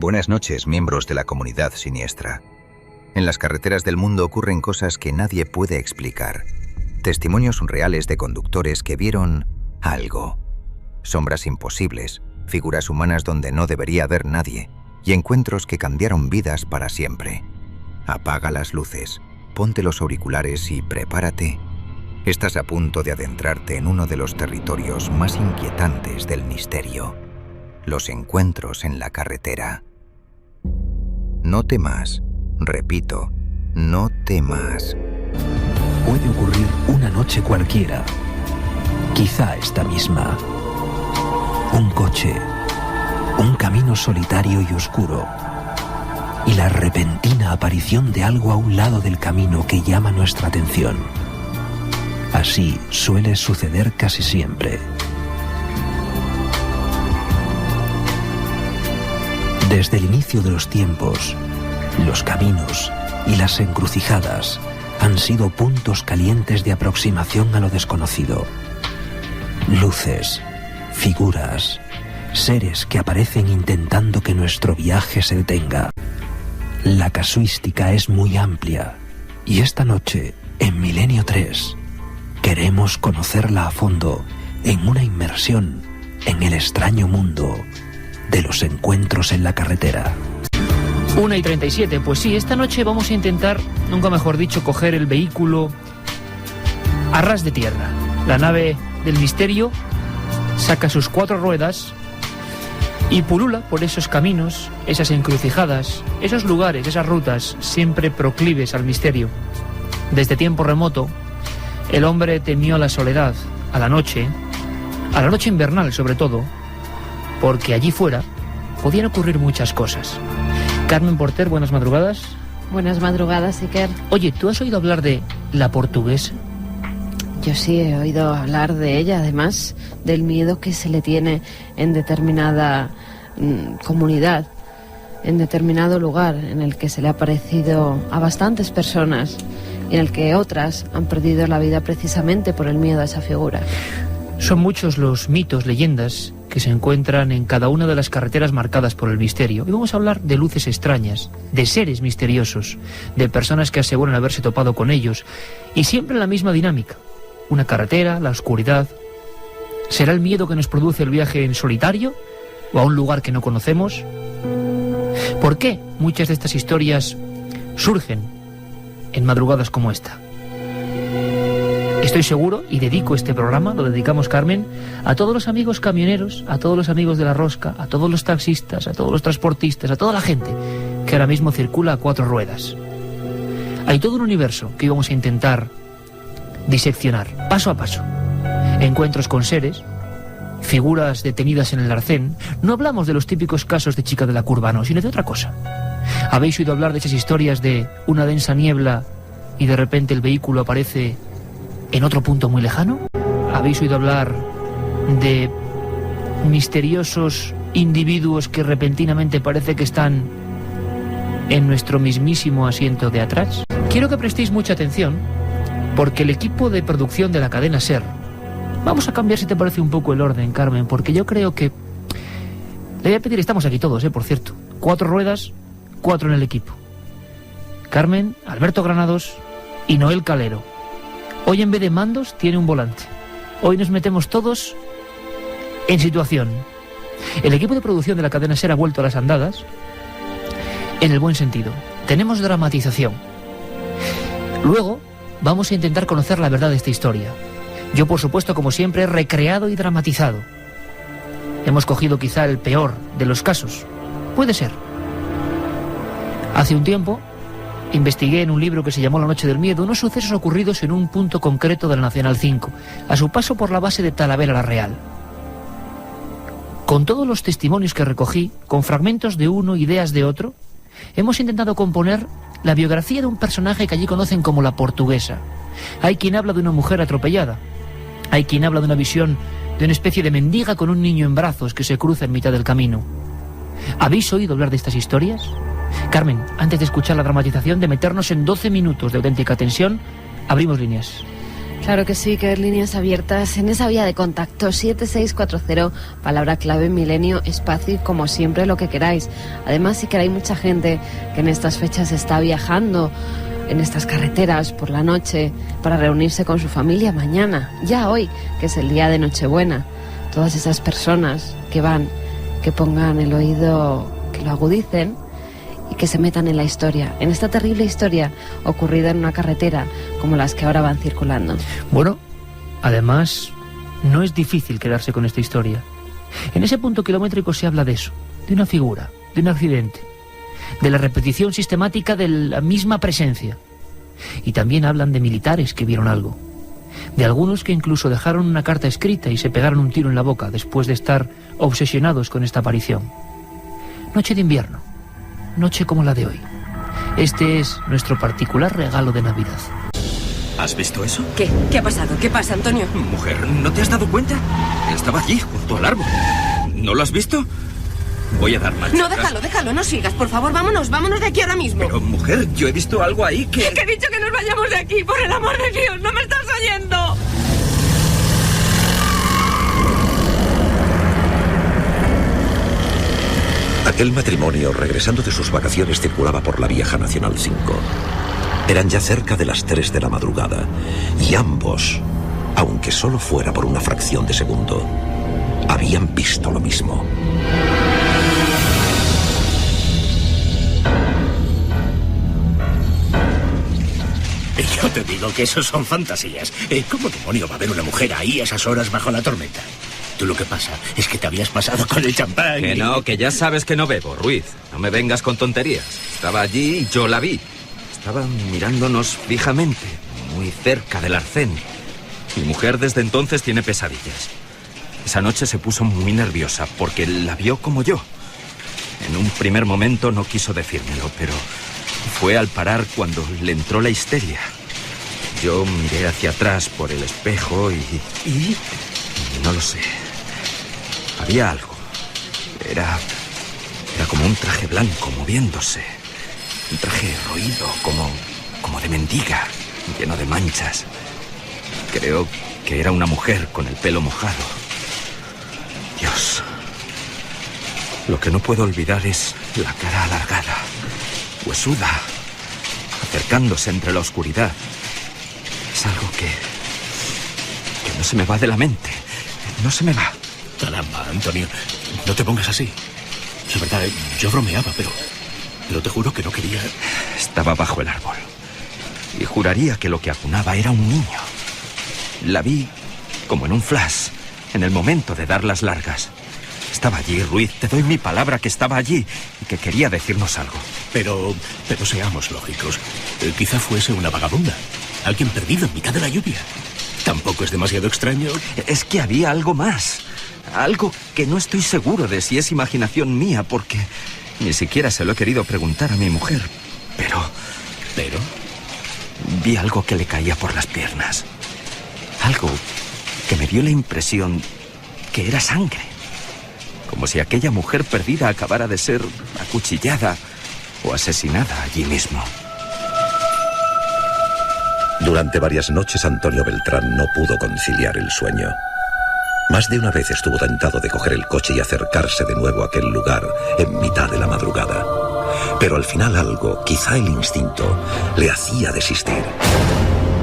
Buenas noches, miembros de la comunidad siniestra. En las carreteras del mundo ocurren cosas que nadie puede explicar. Testimonios reales de conductores que vieron algo. Sombras imposibles, figuras humanas donde no debería haber nadie, y encuentros que cambiaron vidas para siempre. Apaga las luces, ponte los auriculares y prepárate. Estás a punto de adentrarte en uno de los territorios más inquietantes del misterio. Los encuentros en la carretera. No temas. Repito, no temas. Puede ocurrir una noche cualquiera. Quizá esta misma. Un coche. Un camino solitario y oscuro. Y la repentina aparición de algo a un lado del camino que llama nuestra atención. Así suele suceder casi siempre. Desde el inicio de los tiempos, los caminos y las encrucijadas han sido puntos calientes de aproximación a lo desconocido. Luces, figuras, seres que aparecen intentando que nuestro viaje se detenga. La casuística es muy amplia y esta noche, en Milenio 3, queremos conocerla a fondo en una inmersión en el extraño mundo de los encuentros en la carretera. 1:37, pues sí, esta noche vamos a intentar, nunca mejor dicho, coger el vehículo a ras de tierra. La nave del misterio saca sus 4 ruedas y pulula por esos caminos, esas encrucijadas, esos lugares, esas rutas siempre proclives al misterio. Desde tiempo remoto, el hombre temió la soledad, a la noche invernal sobre todo, porque allí fuera podían ocurrir muchas cosas. Carmen Porter, buenas madrugadas. Buenas madrugadas, Iker. Oye, ¿tú has oído hablar de la portuguesa? Yo sí he oído hablar de ella, además del miedo que se le tiene en determinada comunidad, en determinado lugar en el que se le ha aparecido a bastantes personas y en el que otras han perdido la vida precisamente por el miedo a esa figura. Son muchos los mitos, leyendas que se encuentran en cada una de las carreteras marcadas por el misterio. Y vamos a hablar de luces extrañas, de seres misteriosos, de personas que aseguran haberse topado con ellos, y siempre en la misma dinámica. Una carretera, la oscuridad. ¿Será el miedo que nos produce el viaje en solitario o a un lugar que no conocemos? ¿Por qué muchas de estas historias surgen en madrugadas como esta? Estoy seguro, y dedico este programa, lo dedicamos, Carmen, a todos los amigos camioneros, a todos los amigos de la rosca, a todos los taxistas, a todos los transportistas, a toda la gente que ahora mismo circula a 4 ruedas. Hay todo un universo que íbamos a intentar diseccionar, paso a paso. Encuentros con seres, figuras detenidas en el arcén. No hablamos de los típicos casos de chica de la curva, no, sino de otra cosa. ¿Habéis oído hablar de esas historias de una densa niebla y de repente el vehículo aparece en otro punto muy lejano? ¿Habéis oído hablar de misteriosos individuos que repentinamente parece que están en nuestro mismísimo asiento de atrás? Quiero que prestéis mucha atención, porque el equipo de producción de la cadena SER, vamos a cambiar, si te parece, un poco el orden, Carmen, porque yo creo que le voy a pedir, estamos aquí todos, por cierto, 4 ruedas, 4 en el equipo. Carmen, Alberto Granados y Noel Calero. Hoy en vez de mandos tiene un volante. Hoy nos metemos todos en situación. El equipo de producción de la cadena SER ha vuelto a las andadas, en el buen sentido. Tenemos dramatización. Luego vamos a intentar conocer la verdad de esta historia. Yo, por supuesto, como siempre, he recreado y dramatizado. Hemos cogido quizá el peor de los casos. Puede ser. Hace un tiempo investigué en un libro que se llamó La noche del miedo unos sucesos ocurridos en un punto concreto de la Nacional 5, a su paso por la base de Talavera la Real. Con todos los testimonios que recogí, con fragmentos de uno, ideas de otro, hemos intentado componer la biografía de un personaje que allí conocen como la portuguesa. Hay quien habla de una mujer atropellada, hay quien habla de una visión de una especie de mendiga con un niño en brazos que se cruza en mitad del camino. ¿Habéis oído hablar de estas historias? Carmen, antes de escuchar la dramatización, de meternos en 12 minutos de auténtica tensión, abrimos líneas. Claro que sí, que hay líneas abiertas en esa vía de contacto 7640, palabra clave milenio, espacio y como siempre lo que queráis. Además, sí que hay mucha gente que en estas fechas está viajando en estas carreteras por la noche para reunirse con su familia mañana, ya hoy, que es el día de Nochebuena. Todas esas personas que van, que pongan el oído, que lo agudicen y que se metan en la historia, en esta terrible historia ocurrida en una carretera como las que ahora van circulando. Bueno, además, no es difícil quedarse con esta historia. En ese punto kilométrico se habla de eso, de una figura, de un accidente, de la repetición sistemática de la misma presencia. Y también hablan de militares que vieron algo, de algunos que incluso dejaron una carta escrita y se pegaron un tiro en la boca después de estar obsesionados con esta aparición. Noche de invierno, noche como la de hoy. Este es nuestro particular regalo de Navidad. ¿Has visto eso? ¿Qué? ¿Qué ha pasado? ¿Qué pasa, Antonio? Mujer, ¿no te has dado cuenta? Estaba allí, junto al árbol. ¿No lo has visto? Voy a dar marcha. No, déjalo, no sigas. Por favor, vámonos de aquí ahora mismo. Pero, mujer, yo he visto algo ahí que... Que he dicho que nos vayamos de aquí, por el amor de Dios. ¿No me estás oyendo? Aquel matrimonio, regresando de sus vacaciones, circulaba por la vieja Nacional 5. Eran ya cerca de las 3 de la madrugada, y ambos, aunque solo fuera por una fracción de segundo, habían visto lo mismo. Yo te digo que eso son fantasías. ¿Cómo demonio va a haber una mujer ahí a esas horas bajo la tormenta? Tú lo que pasa es que te habías pasado con el champán. Que no, que ya sabes que no bebo, Ruiz. No me vengas con tonterías. Estaba allí y yo la vi. Estaba mirándonos fijamente, muy cerca del arcén. Mi mujer desde entonces tiene pesadillas. Esa noche se puso muy nerviosa porque la vio como yo. En un primer momento no quiso decírmelo, pero fue al parar cuando le entró la histeria. Yo miré hacia atrás por el espejo y no lo sé. Había algo. Era como un traje blanco moviéndose. Un traje roído, como de mendiga, lleno de manchas. Creo que era una mujer con el pelo mojado. Dios. Lo que no puedo olvidar es la cara alargada, huesuda, acercándose entre la oscuridad. Es algo que no se me va de la mente. No se me va. Caramba, Antonio, no te pongas así. Es verdad, yo bromeaba, pero te juro que no quería... Estaba bajo el árbol y juraría que lo que acunaba era un niño. La vi como en un flash, en el momento de dar las largas. Estaba allí, Ruiz, te doy mi palabra que estaba allí y que quería decirnos algo. Pero seamos lógicos. Quizá fuese una vagabunda, alguien perdido en mitad de la lluvia. Tampoco es demasiado extraño. Es que había algo más. Algo que no estoy seguro de si es imaginación mía, porque ni siquiera se lo he querido preguntar a mi mujer. Pero vi algo que le caía por las piernas. Algo que me dio la impresión que era sangre. Como si aquella mujer perdida acabara de ser acuchillada o asesinada allí mismo. Durante varias noches Antonio Beltrán no pudo conciliar el sueño. Más de una vez estuvo tentado de coger el coche y acercarse de nuevo a aquel lugar en mitad de la madrugada. Pero al final algo, quizá el instinto, le hacía desistir.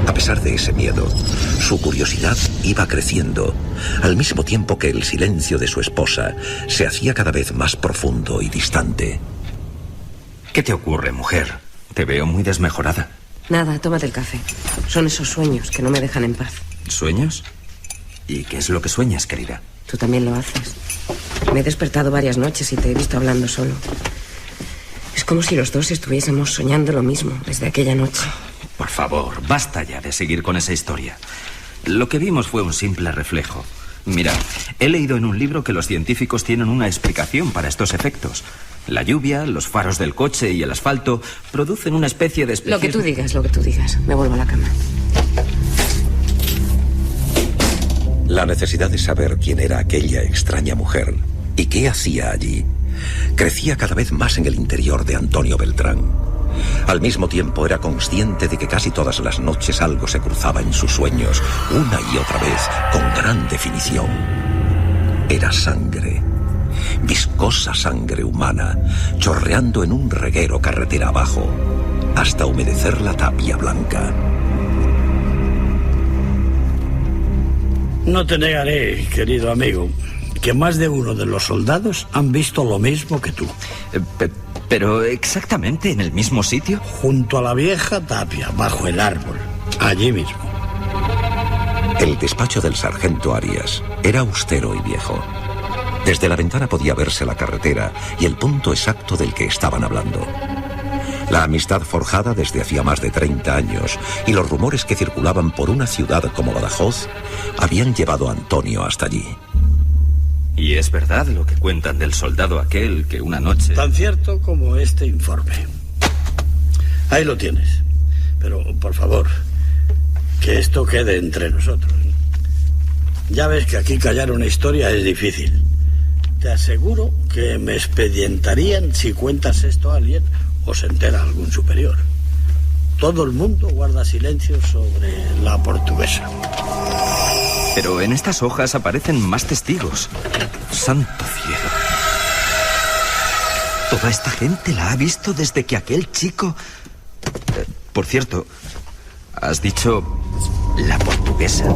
A pesar de ese miedo, su curiosidad iba creciendo, al mismo tiempo que el silencio de su esposa se hacía cada vez más profundo y distante. ¿Qué te ocurre, mujer? Te veo muy desmejorada. Nada, tómate el café. Son esos sueños que no me dejan en paz. ¿Sueños? ¿Y qué es lo que sueñas, querida? Tú también lo haces. Me he despertado varias noches y te he visto hablando solo. Es como si los dos estuviésemos soñando lo mismo desde aquella noche. Por favor, basta ya de seguir con esa historia. Lo que vimos fue un simple reflejo. Mira, he leído en un libro que los científicos tienen una explicación para estos efectos. La lluvia, los faros del coche y el asfalto producen una especie de espejismo. Lo que tú digas. Me vuelvo a la cama. La necesidad de saber quién era aquella extraña mujer y qué hacía allí crecía cada vez más en el interior de Antonio Beltrán. Al mismo tiempo era consciente de que casi todas las noches algo se cruzaba en sus sueños, una y otra vez, con gran definición. Era sangre, viscosa sangre humana, chorreando en un reguero carretera abajo, hasta humedecer la tapia blanca. No te negaré, querido amigo, que más de uno de los soldados han visto lo mismo que tú. ¿Pero exactamente en el mismo sitio? Junto a la vieja tapia, bajo el árbol, allí mismo. El despacho del sargento Arias era austero y viejo. Desde la ventana podía verse la carretera y el punto exacto del que estaban hablando. La amistad forjada desde hacía más de 30 años y los rumores que circulaban por una ciudad como Badajoz habían llevado a Antonio hasta allí. ¿Y es verdad lo que cuentan del soldado aquel que una noche... Tan cierto como este informe. Ahí lo tienes. Pero, por favor, que esto quede entre nosotros. Ya ves que aquí callar una historia es difícil. Te aseguro que me expedientarían si cuentas esto a alguien o se entera algún superior. Todo el mundo guarda silencio sobre la portuguesa. Pero en estas hojas aparecen más testigos. ¡Santo cielo! Toda esta gente la ha visto desde que aquel chico... por cierto, has dicho la portuguesa.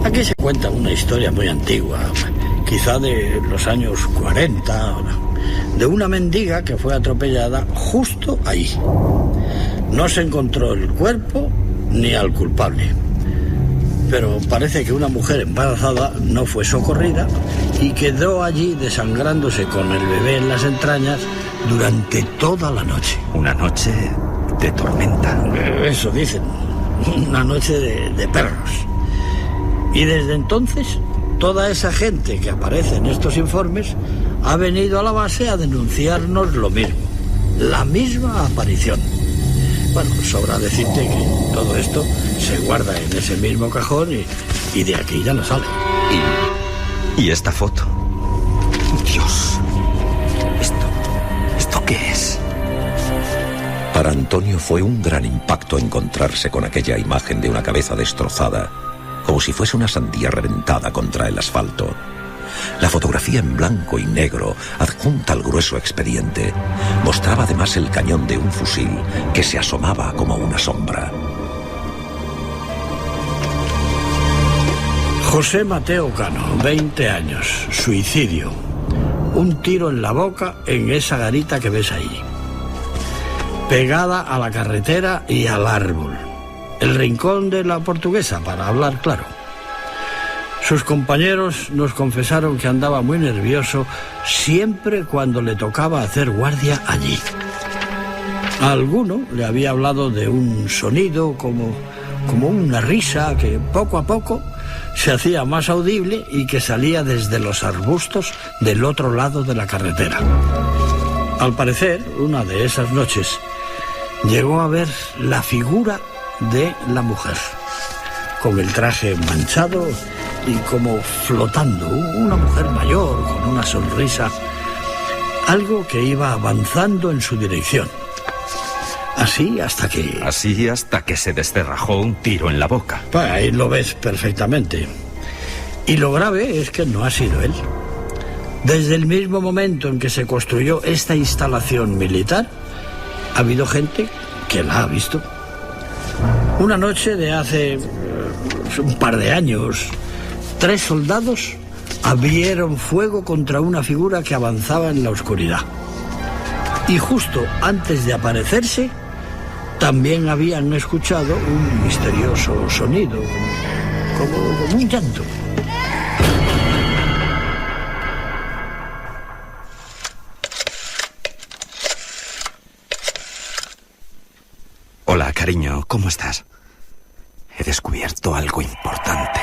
Aquí se cuenta una historia muy antigua, quizá de los años 40, de una mendiga que fue atropellada justo ahí. No se encontró el cuerpo ni al culpable. Pero parece que una mujer embarazada no fue socorrida y quedó allí desangrándose con el bebé en las entrañas durante toda la noche. Una noche de tormenta. Eso dicen, una noche de perros. Y desde entonces, toda esa gente que aparece en estos informes ha venido a la base a denunciarnos lo mismo, la misma aparición. Bueno, sobra decirte que todo esto se guarda en ese mismo cajón y de aquí ya no sale. ¿Y esta foto? Dios, ¿esto qué es? Para Antonio fue un gran impacto encontrarse con aquella imagen de una cabeza destrozada, como si fuese una sandía reventada contra el asfalto. La fotografía en blanco y negro, adjunta al grueso expediente, mostraba además el cañón de un fusil que se asomaba como una sombra. José Mateo Cano, 20 años, suicidio. Un tiro en la boca en esa garita que ves ahí. Pegada a la carretera y al árbol. El rincón de la portuguesa, para hablar claro. Sus compañeros nos confesaron que andaba muy nervioso siempre cuando le tocaba hacer guardia allí. A alguno le había hablado de un sonido como una risa que poco a poco se hacía más audible y que salía desde los arbustos del otro lado de la carretera. Al parecer, una de esas noches, llegó a ver la figura de la mujer, con el traje manchado y como flotando, una mujer mayor con una sonrisa, algo que iba avanzando en su dirección. Así hasta que se descerrajó un tiro en la boca. Ahí lo ves perfectamente. Y lo grave es que no ha sido él. Desde el mismo momento en que se construyó esta instalación militar, ha habido gente que la ha visto. Una noche de hace un par de años, 3 soldados abrieron fuego contra una figura que avanzaba en la oscuridad. Y justo antes de aparecerse, también habían escuchado un misterioso sonido, como un llanto. Hola, cariño, ¿cómo estás? He descubierto algo importante.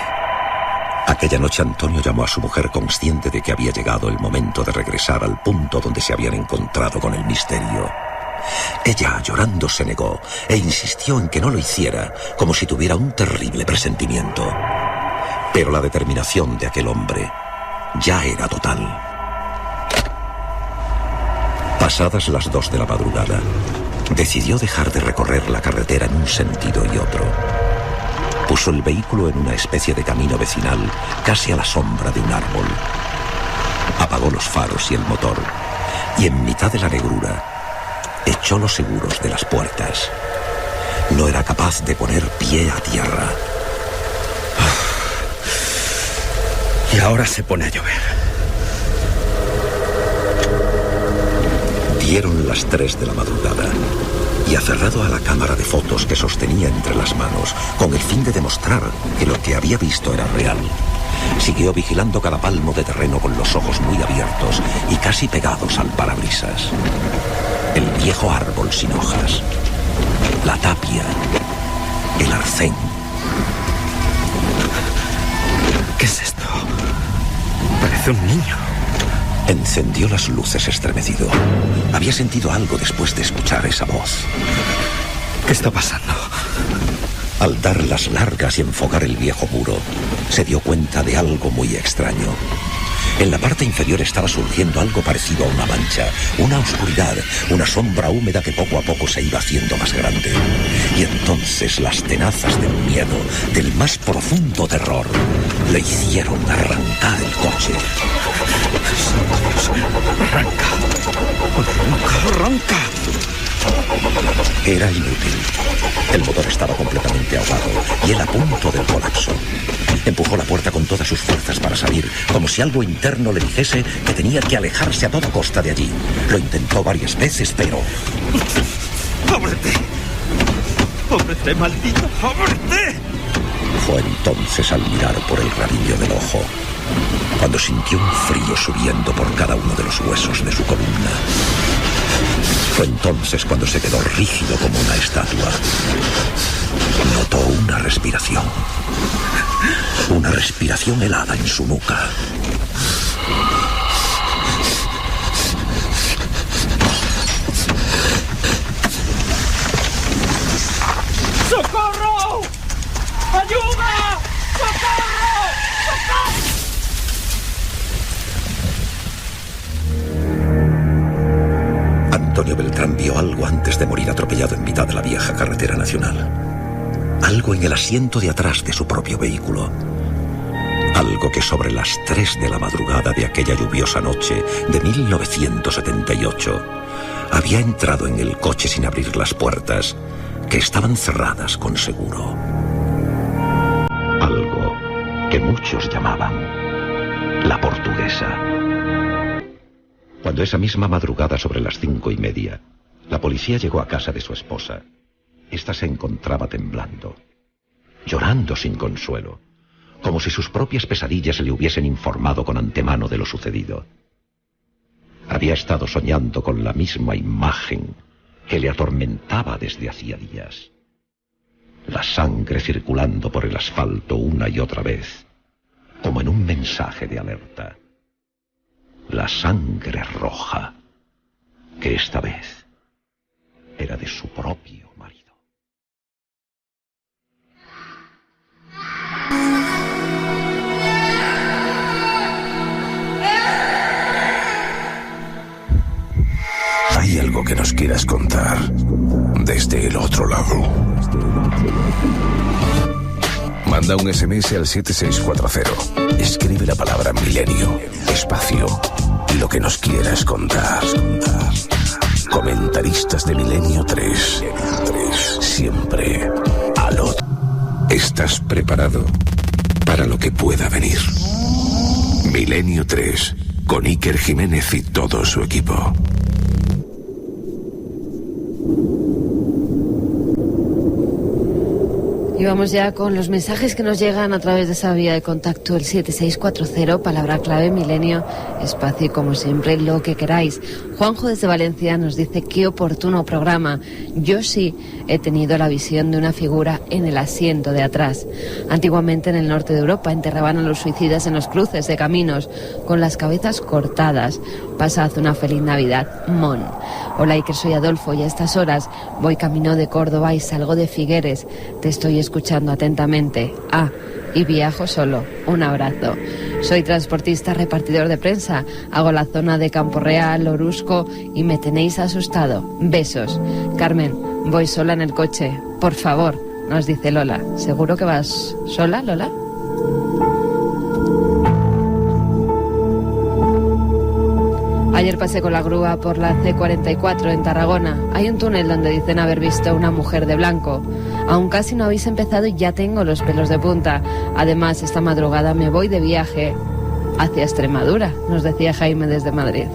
Aquella noche Antonio llamó a su mujer consciente de que había llegado el momento de regresar al punto donde se habían encontrado con el misterio. Ella, llorando, se negó e insistió en que no lo hiciera, como si tuviera un terrible presentimiento. Pero la determinación de aquel hombre ya era total. Pasadas las 2 de la madrugada, decidió dejar de recorrer la carretera en un sentido y otro. Puso el vehículo en una especie de camino vecinal, casi a la sombra de un árbol. Apagó los faros y el motor, y en mitad de la negrura echó los seguros de las puertas. No era capaz de poner pie a tierra. Y ahora se pone a llover. Dieron las 3 de la madrugada y, aferrado a la cámara de fotos que sostenía entre las manos, con el fin de demostrar que lo que había visto era real, siguió vigilando cada palmo de terreno con los ojos muy abiertos y casi pegados al parabrisas. El viejo árbol sin hojas, la tapia, el arcén. ¿Qué es esto? Parece un niño. Encendió las luces estremecido. Había sentido algo después de escuchar esa voz. ¿Qué está pasando? Al dar las largas y enfocar el viejo muro, se dio cuenta de algo muy extraño. En la parte inferior estaba surgiendo algo parecido a una mancha, una oscuridad, una sombra húmeda que poco a poco se iba haciendo más grande. Y entonces las tenazas del miedo, del más profundo terror, le hicieron arrancar el coche. ¡Arranca! Era inútil. El motor estaba completamente ahogado y él a punto del colapso. Empujó la puerta con todas sus fuerzas para salir, como si algo interno le dijese que tenía que alejarse a toda costa de allí. Lo intentó varias veces, pero... ¡Ábrete! ¡Ábrete, maldito! ¡Ábrete! Fue entonces al mirar por el rabillo del ojo, cuando sintió un frío subiendo por cada uno de los huesos de su columna. Fue entonces cuando se quedó rígido como una estatua. Notó una respiración helada en su nuca. ¡Socorro! ¡Ayuda! ¡Socorro! ¡Socorro! Antonio Beltrán vio algo antes de morir atropellado en mitad de la vieja carretera nacional. Algo en el asiento de atrás de su propio vehículo. Algo que sobre las 3 de la madrugada de aquella lluviosa noche de 1978 había entrado en el coche sin abrir las puertas, que estaban cerradas con seguro. Algo que muchos llamaban la portuguesa. Cuando esa misma madrugada sobre las 5:30, la policía llegó a casa de su esposa, esta se encontraba temblando, llorando sin consuelo, como si sus propias pesadillas le hubiesen informado con antemano de lo sucedido. Había estado soñando con la misma imagen que le atormentaba desde hacía días. La sangre circulando por el asfalto una y otra vez, como en un mensaje de alerta. La sangre roja, que esta vez era de su propio marido. ¿Hay algo que nos quieras contar desde el otro lado? Manda un SMS al 7640. Escribe la palabra milenio, espacio, y lo que nos quieras contar. Comentaristas de Milenio 3. Siempre al otro. ¿Estás preparado para lo que pueda venir? Milenio 3, con Iker Jiménez y todo su equipo. Y vamos ya con los mensajes que nos llegan a través de esa vía de contacto, el 7640, palabra clave milenio, espacio y como siempre lo que queráis. Juanjo desde Valencia nos dice: qué oportuno programa. Yo sí he tenido la visión de una figura en el asiento de atrás. Antiguamente en el norte de Europa enterraban a los suicidas en los cruces de caminos con las cabezas cortadas. Pasad una feliz Navidad, Mon. Hola Iker, soy Adolfo y a estas horas voy camino de Córdoba y salgo de Figueres. Te estoy escuchando atentamente. y viajo solo. Un abrazo. Soy transportista repartidor de prensa. Hago la zona de Campo Real, Orusco y me tenéis asustado. Besos. Carmen, voy sola en el coche. Por favor, nos dice Lola. ¿Seguro que vas sola, Lola? Ayer pasé con la grúa por la C44 en Tarragona. Hay un túnel donde dicen haber visto una mujer de blanco. Aún casi no habéis empezado y ya tengo los pelos de punta. Además, esta madrugada me voy de viaje hacia Extremadura, nos decía Jaime desde Madrid.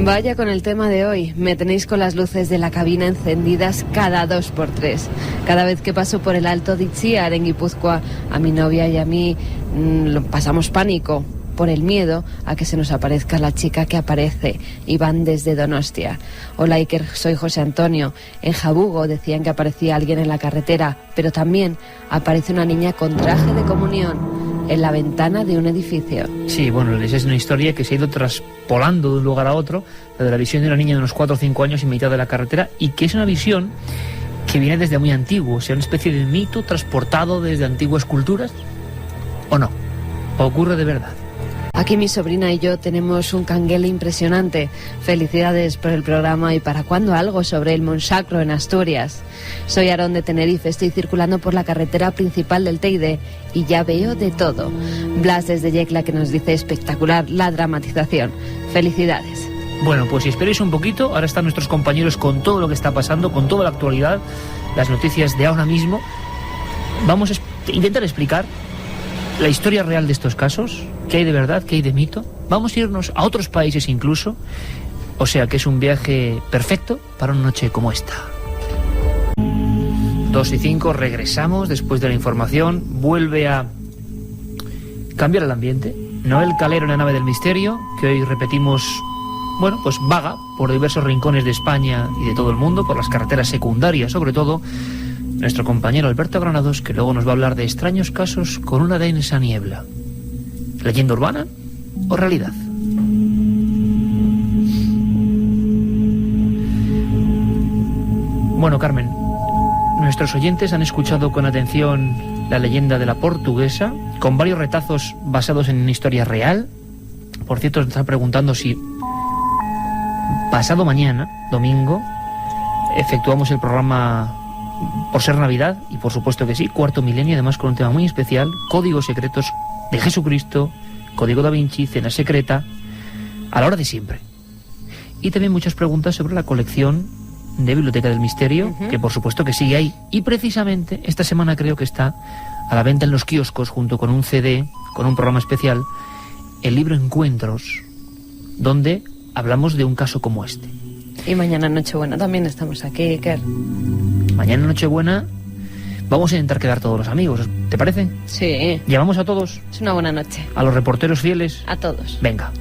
Vaya con el tema de hoy. Me tenéis con las luces de la cabina encendidas cada 2x3. Cada vez que paso por el Alto de Itziar en Guipúzcoa, a mi novia y a mí pasamos pánico por el miedo a que se nos aparezca la chica que aparece. Iván desde Donostia. Hola Iker, soy José Antonio. En Jabugo decían que aparecía alguien en la carretera, pero también aparece una niña con traje de comunión en la ventana de un edificio. Sí, bueno, esa es una historia que se ha ido traspolando de un lugar a otro, la de la visión de una niña de unos 4 o 5 años en mitad de la carretera, y que es una visión que viene desde muy antiguo, o sea, una especie de mito transportado desde antiguas culturas, ¿o no? ¿Ocurre de verdad? Aquí mi sobrina y yo tenemos un canguele impresionante. Felicidades por el programa y para cuándo algo sobre el Monsacro en Asturias. Soy Aarón de Tenerife, estoy circulando por la carretera principal del Teide y ya veo de todo. Blas desde Yecla que nos dice espectacular la dramatización. Felicidades. Bueno, pues si esperéis un poquito, ahora están nuestros compañeros con todo lo que está pasando, con toda la actualidad, las noticias de ahora mismo. Vamos a intentar explicar la historia real de estos casos, qué hay de verdad, qué hay de mito. Vamos a irnos a otros países incluso, o sea que es un viaje perfecto para una noche como esta. 2:05, regresamos después de la información, vuelve a cambiar el ambiente. Noel Calero en la nave del misterio, que hoy repetimos, bueno, pues vaga por diversos rincones de España y de todo el mundo, por las carreteras secundarias sobre todo. Nuestro compañero Alberto Granados, que luego nos va a hablar de extraños casos con una densa niebla. ¿Leyenda urbana o realidad? Bueno, Carmen, nuestros oyentes han escuchado con atención la leyenda de la Portuguesa, con varios retazos basados en una historia real. Por cierto, nos están preguntando si pasado mañana, domingo, efectuamos el programa por ser Navidad, y por supuesto que sí, cuarto milenio, además con un tema muy especial, códigos secretos de Jesucristo, código da Vinci, cena secreta, a la hora de siempre. Y también muchas preguntas sobre la colección de Biblioteca del Misterio, que por supuesto que sigue ahí, y precisamente esta semana creo que está a la venta en los kioscos, junto con un CD, con un programa especial, el libro Encuentros, donde hablamos de un caso como este. Y mañana Nochebuena también estamos aquí, Iker. Mañana Nochebuena vamos a intentar quedar todos los amigos, ¿te parece? Sí. ¿Llamamos a todos? Es una buena noche. ¿A los reporteros fieles? A todos. Venga.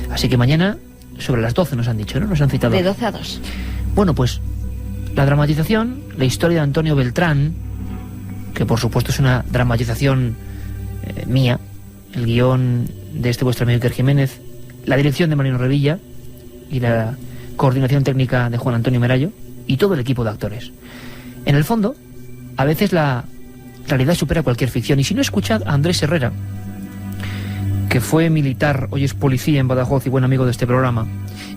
Así que mañana, sobre las 12 nos han dicho, ¿no? Nos han citado. De 12 a 2. Bueno, pues la dramatización, la historia de Antonio Beltrán, que por supuesto es una dramatización mía, el guión de este vuestro amigo Iker Jiménez, la dirección de Marino Revilla y la coordinación técnica de Juan Antonio Merayo y todo el equipo de actores. En el fondo, a veces la realidad supera cualquier ficción. Y si no, escuchad a Andrés Herrera, que fue militar, hoy es policía en Badajoz y buen amigo de este programa,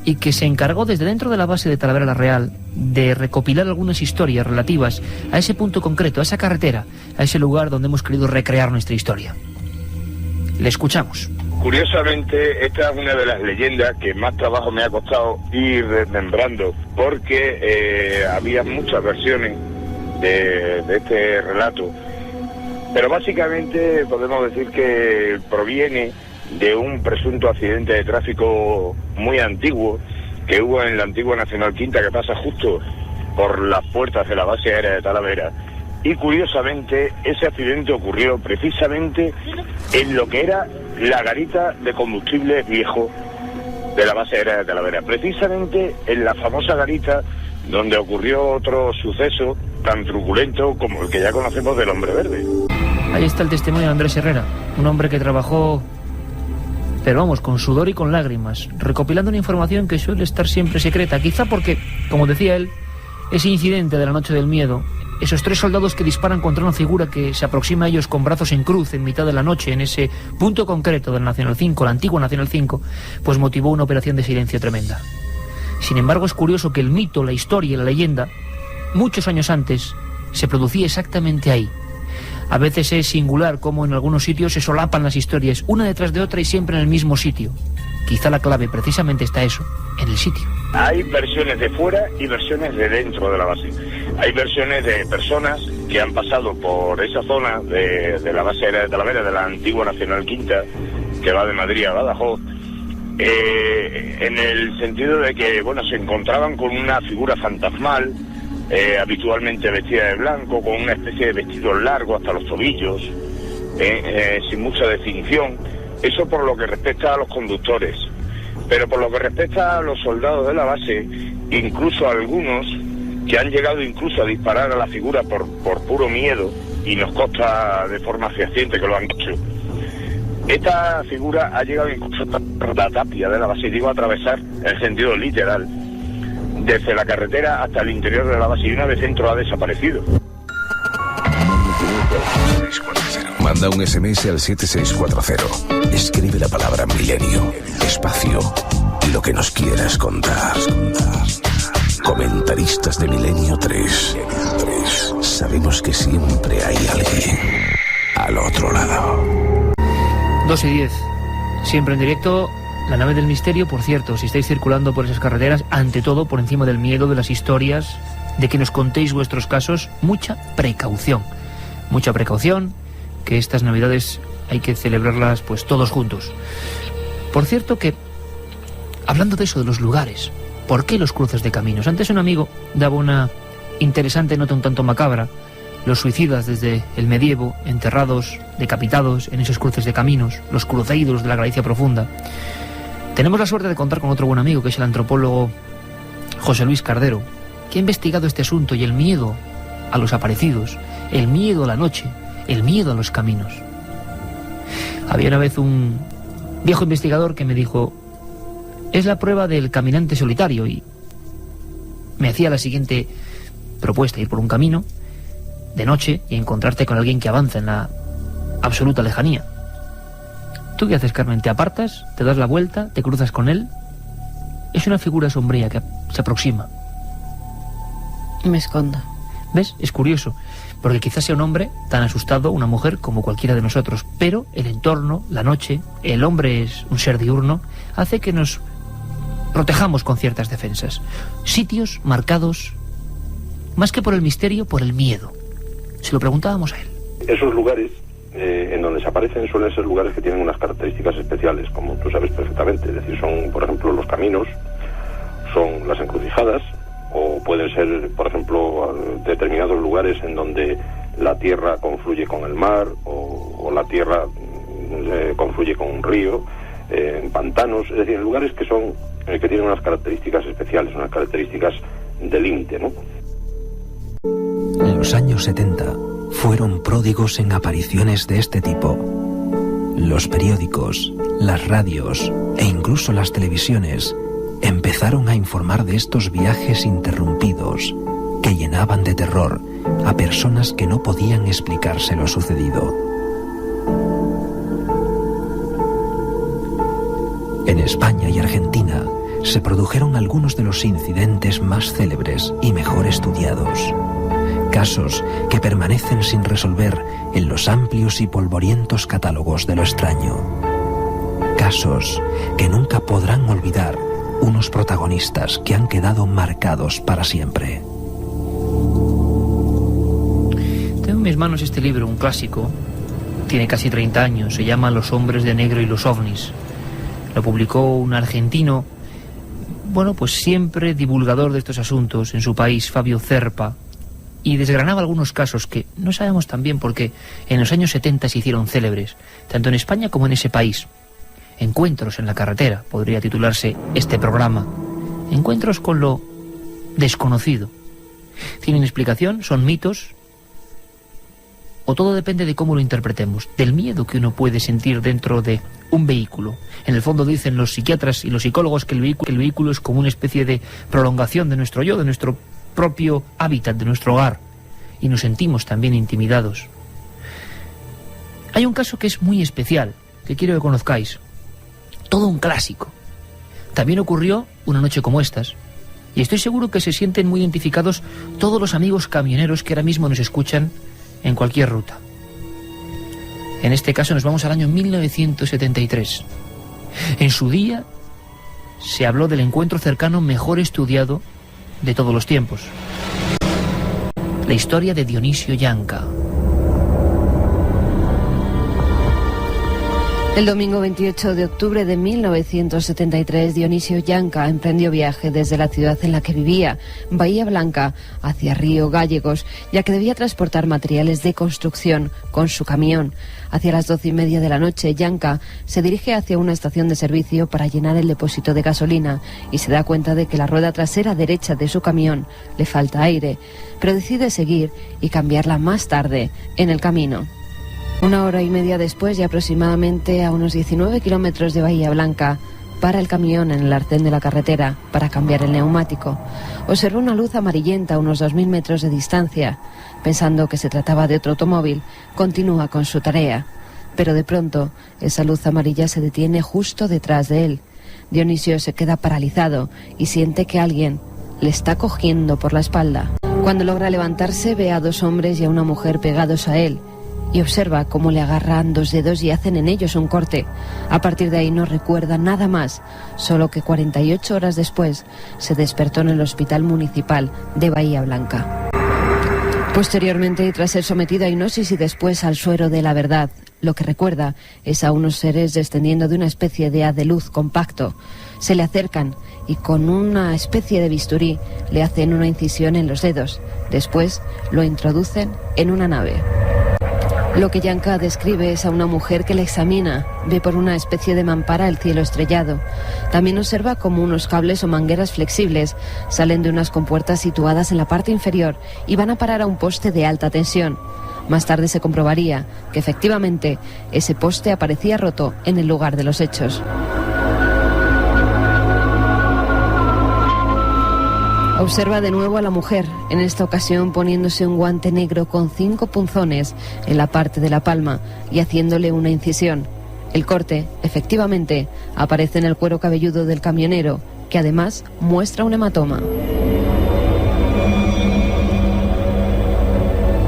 y que se encargó desde dentro de la base de Talavera la Real de recopilar algunas historias relativas a ese punto concreto, a esa carretera, a ese lugar donde hemos querido recrear nuestra historia. Le escuchamos. Curiosamente, esta es una de las leyendas que más trabajo me ha costado ir desmembrando, porque había muchas versiones de este relato, pero básicamente podemos decir que proviene de un presunto accidente de tráfico muy antiguo que hubo en la antigua Nacional Quinta, que pasa justo por las puertas de la base aérea de Talavera. Y curiosamente ese accidente ocurrió precisamente en lo que era la garita de combustible viejo de la base aérea de Talavera, precisamente en la famosa garita donde ocurrió otro suceso tan truculento como el que ya conocemos del Hombre Verde. Ahí está el testimonio de Andrés Herrera, un hombre que trabajó, pero vamos, con sudor y con lágrimas, recopilando una información que suele estar siempre secreta, quizá porque, como decía él, ese incidente de la Noche del Miedo esos 3 soldados que disparan contra una figura que se aproxima a ellos con brazos en cruz en mitad de la noche, en ese punto concreto del Nacional 5, la antigua Nacional 5, pues motivó una operación de silencio tremenda. Sin embargo, es curioso que el mito, la historia y la leyenda, muchos años antes, se producía exactamente ahí. A veces es singular cómo en algunos sitios se solapan las historias, una detrás de otra y siempre en el mismo sitio. Quizá la clave precisamente está eso, en el sitio. Hay versiones de fuera y versiones de dentro de la base. Hay versiones de personas que han pasado por esa zona de la base aérea de Talavera, de la antigua Nacional Quinta, que va de Madrid a Badajoz, en el sentido de que, bueno, se encontraban con una figura fantasmal, habitualmente vestida de blanco, con una especie de vestido largo hasta los tobillos, sin mucha definición. Eso por lo que respecta a los conductores. Pero por lo que respecta a los soldados de la base, incluso algunos que han llegado incluso a disparar a la figura por puro miedo, y nos consta de forma fehaciente que lo han hecho, esta figura ha llegado incluso a la tapia de la base, digo, a atravesar en sentido literal, desde la carretera hasta el interior de la base, y una vez dentro ha desaparecido. Manda un SMS al 7640. Escribe la palabra milenio, espacio y lo que nos quieras contar. Comentaristas de Milenio 3. Sabemos que siempre hay alguien al otro lado. 2:10. Siempre en directo, la nave del misterio. Por cierto, si estáis circulando por esas carreteras, ante todo por encima del miedo, de las historias, de que nos contéis vuestros casos, mucha precaución. Mucha precaución, que estas navidades hay que celebrarlas pues todos juntos. Por cierto que, hablando de eso, de los lugares, ¿por qué los cruces de caminos? Antes un amigo daba una interesante nota un tanto macabra. Los suicidas desde el medievo, enterrados, decapitados en esos cruces de caminos, los cruceiros de la Galicia profunda. Tenemos la suerte de contar con otro buen amigo, que es el antropólogo José Luis Cardero, que ha investigado este asunto y el miedo a los aparecidos, el miedo a la noche, el miedo a los caminos. Había una vez un viejo investigador que me dijo: es la prueba del caminante solitario, y me hacía la siguiente propuesta: ir por un camino de noche y encontrarte con alguien que avanza en la absoluta lejanía. ¿Tú qué haces, Carmen? ¿Te apartas? ¿Te das la vuelta? ¿Te cruzas con él? Es una figura sombría que se aproxima. Me escondo. ¿Ves? Es curioso, porque quizás sea un hombre tan asustado, una mujer, como cualquiera de nosotros, pero el entorno, la noche, el hombre es un ser diurno, hace que nos protejamos con ciertas defensas. Sitios marcados, más que por el misterio, por el miedo. Se lo preguntábamos a él. Esos lugares en donde se aparecen suelen ser lugares que tienen unas características especiales, como tú sabes perfectamente. Es decir, son, por ejemplo, los caminos, son las encrucijadas, o pueden ser, por ejemplo, determinados lugares en donde la tierra confluye con el mar, o la tierra confluye con un río, en pantanos, es decir, en lugares que son que tienen unas características especiales, unas características de límite, ¿no? Los años 70 fueron pródigos en apariciones de este tipo. Los periódicos, las radios e incluso las televisiones empezaron a informar de estos viajes interrumpidos que llenaban de terror a personas que no podían explicarse lo sucedido. En España y Argentina se produjeron algunos de los incidentes más célebres y mejor estudiados. Casos que permanecen sin resolver en los amplios y polvorientos catálogos de lo extraño. Casos que nunca podrán olvidar unos protagonistas que han quedado marcados para siempre. Tengo en mis manos este libro, un clásico. Tiene casi 30 años. Se llama Los hombres de negro y los ovnis. Lo publicó un argentino, bueno, pues siempre divulgador de estos asuntos en su país, Fabio Zerpa, y desgranaba algunos casos que no sabemos tan bien por qué en los años 70 se hicieron célebres, tanto en España como en ese país. Encuentros en la carretera, podría titularse este programa. Encuentros con lo desconocido. ¿Tienen explicación? ¿Son mitos? ¿O todo depende de cómo lo interpretemos? Del miedo que uno puede sentir dentro de un vehículo. En el fondo dicen los psiquiatras y los psicólogos que el vehículo es como una especie de prolongación de nuestro yo, de nuestro propio hábitat, de nuestro hogar. y nos sentimos también intimidados. Hay un caso que es muy especial, que quiero que conozcáis. Todo un clásico. También ocurrió una noche como estas, y estoy seguro que se sienten muy identificados todos los amigos camioneros que ahora mismo nos escuchan en cualquier ruta. En este caso nos vamos al año 1973. En su día se habló del encuentro cercano mejor estudiado de todos los tiempos. La historia de Dionisio Yanca. El domingo 28 de octubre de 1973, Dionisio Yanca emprendió viaje desde la ciudad en la que vivía, Bahía Blanca, hacia Río Gallegos, ya que debía transportar materiales de construcción con su camión. Hacia las 12:30 de la noche, Yanca se dirige hacia una estación de servicio para llenar el depósito de gasolina y se da cuenta de que la rueda trasera derecha de su camión le falta aire, pero decide seguir y cambiarla más tarde en el camino. 1 hora y media después, y aproximadamente a unos 19 kilómetros de Bahía Blanca, para el camión en el arcén de la carretera para cambiar el neumático. Observa una luz amarillenta a unos 2000 metros de distancia. Pensando que se trataba de otro automóvil, continúa con su tarea. Pero de pronto, esa luz amarilla se detiene justo detrás de él. Dionisio se queda paralizado y siente que alguien le está cogiendo por la espalda. Cuando logra levantarse, ve a 2 hombres y a una mujer pegados a él, y observa cómo le agarran 2 dedos y hacen en ellos un corte. A partir de ahí no recuerda nada más, solo que 48 horas después se despertó en el Hospital Municipal de Bahía Blanca. Posteriormente, tras ser sometido a hipnosis y después al suero de la verdad, lo que recuerda es a unos seres descendiendo de una especie de haz de luz compacto. Se le acercan y con una especie de bisturí le hacen una incisión en los dedos. Después lo introducen en una nave. Lo que Yanca describe es a una mujer que le examina, ve por una especie de mampara el cielo estrellado. También observa cómo unos cables o mangueras flexibles salen de unas compuertas situadas en la parte inferior y van a parar a un poste de alta tensión. Más tarde se comprobaría que efectivamente ese poste aparecía roto en el lugar de los hechos. Observa de nuevo a la mujer, en esta ocasión poniéndose un guante negro con 5 punzones en la parte de la palma y haciéndole una incisión. El corte, efectivamente, aparece en el cuero cabelludo del camionero, que además muestra un hematoma.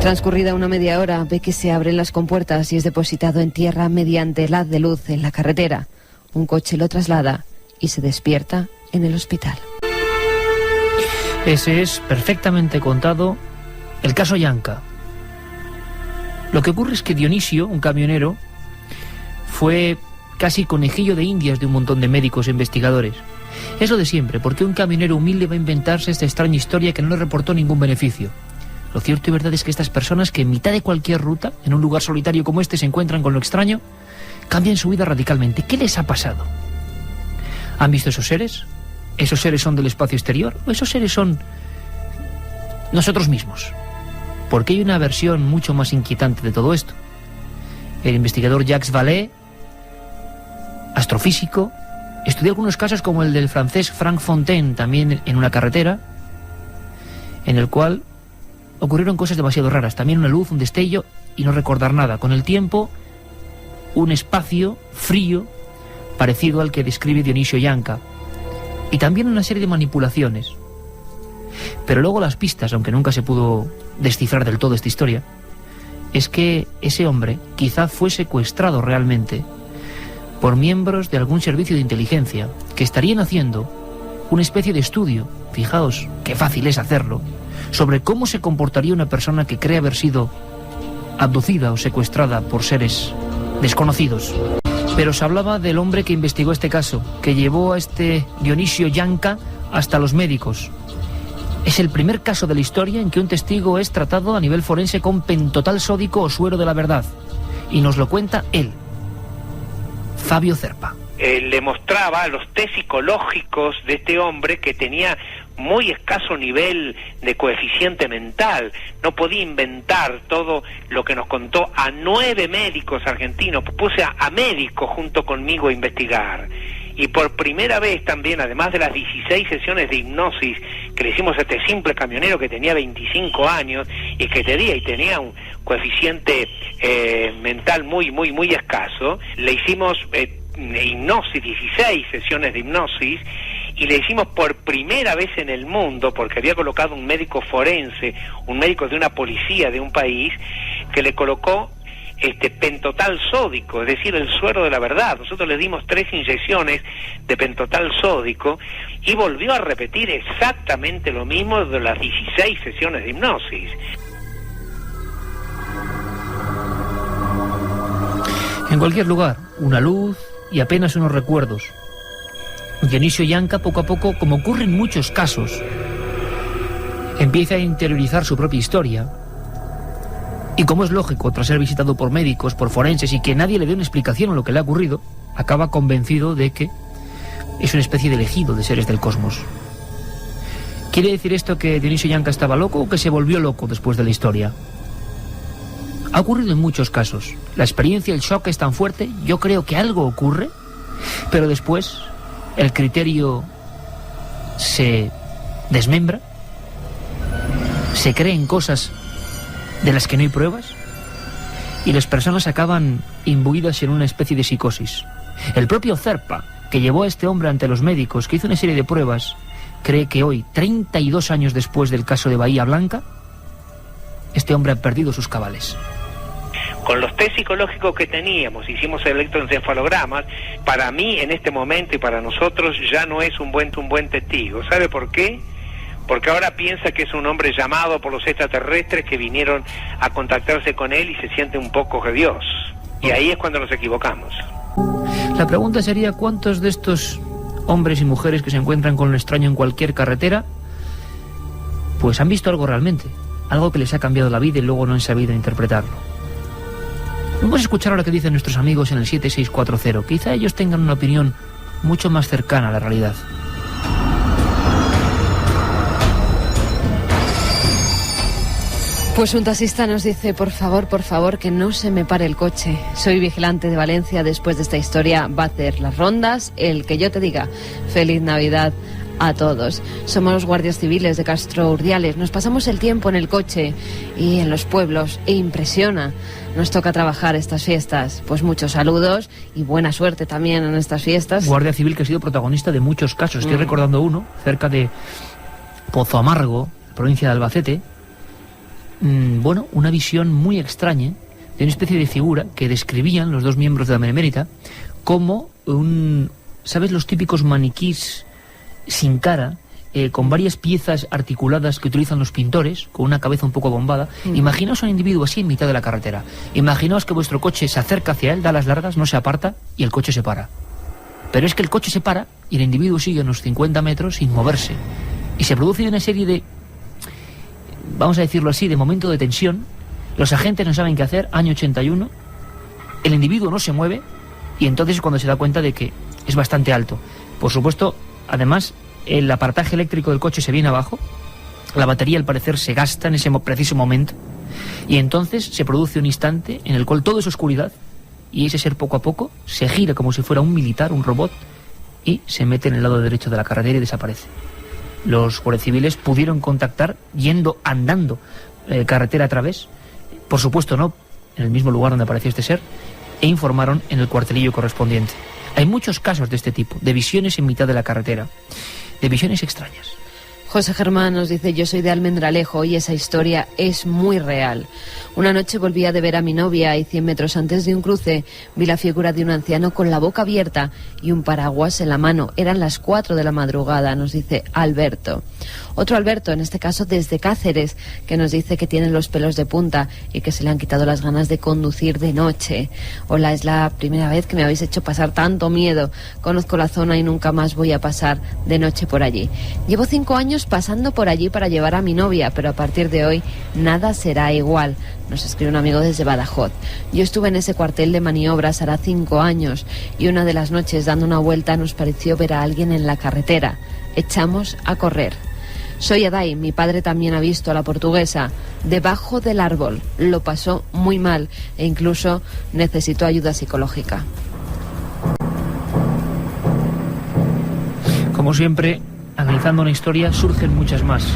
Transcurrida una media hora, ve que se abren las compuertas y es depositado en tierra mediante el haz de luz en la carretera. Un coche lo traslada y se despierta en el hospital. Ese es perfectamente contado el caso Yanca. Lo que ocurre es que Dionisio, un camionero, fue casi conejillo de indias de un montón de médicos e investigadores. Es lo de siempre, porque un camionero humilde va a inventarse esta extraña historia que no le reportó ningún beneficio. Lo cierto y verdad es que estas personas que en mitad de cualquier ruta, en un lugar solitario como este, se encuentran con lo extraño, cambian su vida radicalmente. ¿Qué les ha pasado? ¿Han visto esos seres? ¿Esos seres son del espacio exterior? ¿O esos seres son nosotros mismos? Porque hay una versión mucho más inquietante de todo esto. El investigador Jacques Vallée, astrofísico, estudió algunos casos como el del francés Frank Fontaine, también en una carretera, en el cual ocurrieron cosas demasiado raras. También una luz, un destello y no recordar nada. Con el tiempo, un espacio frío parecido al que describe Dionisio Yanca. Y también una serie de manipulaciones. Pero luego las pistas, aunque nunca se pudo descifrar del todo esta historia, es que ese hombre quizá fue secuestrado realmente por miembros de algún servicio de inteligencia que estarían haciendo una especie de estudio, fijaos qué fácil es hacerlo, sobre cómo se comportaría una persona que cree haber sido abducida o secuestrada por seres desconocidos. Pero se hablaba del hombre que investigó este caso, que llevó a este Dionisio Yanca hasta los médicos. Es el primer caso de la historia en que un testigo es tratado a nivel forense con pentotal sódico o suero de la verdad. Y nos lo cuenta él, Fabio Zerpa. Le mostraba los test psicológicos de este hombre que tenía muy escaso nivel de coeficiente mental, no podía inventar todo lo que nos contó a 9 médicos argentinos, puse a médicos junto conmigo a investigar. Y por primera vez también, además de las 16 sesiones de hipnosis que le hicimos a este simple camionero que tenía 25 años y que tenía un coeficiente mental muy escaso. Le hicimos hipnosis, 16 sesiones de hipnosis, y le hicimos por primera vez en el mundo, porque había colocado un médico forense, un médico de una policía de un país, que le colocó pentotal sódico, es decir, el suero de la verdad. Nosotros le dimos 3 inyecciones de pentotal sódico y volvió a repetir exactamente lo mismo de las 16 sesiones de hipnosis. En cualquier lugar, una luz y apenas unos recuerdos. Dionisio Yanca, poco a poco, como ocurre en muchos casos, empieza a interiorizar su propia historia. Y como es lógico, tras ser visitado por médicos, por forenses, y que nadie le dé una explicación a lo que le ha ocurrido, acaba convencido de que es una especie de elegido de seres del cosmos. ¿Quiere decir esto que Dionisio Yanca estaba loco o que se volvió loco después de la historia? Ha ocurrido en muchos casos. La experiencia, el shock es tan fuerte, yo creo que algo ocurre, pero después el criterio se desmembra, se creen cosas de las que no hay pruebas y las personas acaban imbuidas en una especie de psicosis. El propio Zerpa, que llevó a este hombre ante los médicos, que hizo una serie de pruebas, cree que hoy, 32 años después del caso de Bahía Blanca, este hombre ha perdido sus cabales. Con los test psicológicos que teníamos, hicimos electroencefalogramas. Para mí, en este momento, y para nosotros, ya no es un buen testigo. ¿Sabe por qué? Porque ahora piensa que es un hombre llamado por los extraterrestres que vinieron a contactarse con él y se siente un poco de Dios. Y ahí es cuando nos equivocamos. La pregunta sería, ¿cuántos de estos hombres y mujeres que se encuentran con lo extraño en cualquier carretera, pues han visto algo realmente? Algo que les ha cambiado la vida y luego no han sabido interpretarlo. Vamos a escuchar ahora qué dicen nuestros amigos en el 7640. Quizá ellos tengan una opinión mucho más cercana a la realidad. Pues un taxista nos dice, por favor, que no se me pare el coche. Soy vigilante de Valencia. Después de esta historia va a hacer las rondas el que yo te diga. Feliz Navidad a todos. Somos los guardias civiles de Castro Urdiales. Nos pasamos el tiempo en el coche y en los pueblos e impresiona. Nos toca trabajar estas fiestas. Pues muchos saludos y buena suerte también en estas fiestas. Guardia civil que ha sido protagonista de muchos casos. Estoy recordando uno cerca de Pozo Amargo, provincia de Albacete. Una visión muy extraña de una especie de figura que describían los dos miembros de la Benemérita como ¿sabes los típicos maniquís sin cara, con varias piezas articuladas que utilizan los pintores, con una cabeza un poco bombada? Imaginaos a un individuo así en mitad de la carretera. Imaginaos que vuestro coche se acerca hacia él, da las largas, no se aparta y el coche se para. Pero es que el coche se para y el individuo sigue unos 50 metros sin moverse. Y se produce una serie de, vamos a decirlo así, de momento de tensión. Los agentes no saben qué hacer, año 81, el individuo no se mueve y entonces es cuando se da cuenta de que es bastante alto. Por supuesto, además, el aparataje eléctrico del coche se viene abajo, la batería al parecer se gasta en ese preciso momento y entonces se produce un instante en el cual todo es oscuridad y ese ser poco a poco se gira como si fuera un militar, un robot, y se mete en el lado derecho de la carretera y desaparece. Los guardias civiles pudieron contactar andando carretera a través, por supuesto no en el mismo lugar donde apareció este ser, e informaron en el cuartelillo correspondiente. Hay muchos casos de este tipo, de visiones en mitad de la carretera, de visiones extrañas. José Germán nos dice, yo soy de Almendralejo y esa historia es muy real. Una noche volvía de ver a mi novia y 100 metros antes de un cruce vi la figura de un anciano con la boca abierta y un paraguas en la mano. Eran las 4 de la madrugada, nos dice Alberto. Otro Alberto, en este caso desde Cáceres, que nos dice que tiene los pelos de punta y que se le han quitado las ganas de conducir de noche. Hola, es la primera vez que me habéis hecho pasar tanto miedo. Conozco la zona y nunca más voy a pasar de noche por allí. Llevo 5 años pasando por allí para llevar a mi novia, pero a partir de hoy nada será igual. Nos escribe un amigo desde Badajoz. Yo estuve en ese cuartel de maniobras hará 5 años y una de las noches dando una vuelta nos pareció ver a alguien en la carretera. Echamos a correr. Soy Adai, mi padre también ha visto a la portuguesa debajo del árbol. Lo pasó muy mal e incluso necesitó ayuda psicológica. Como siempre, analizando una historia, surgen muchas más.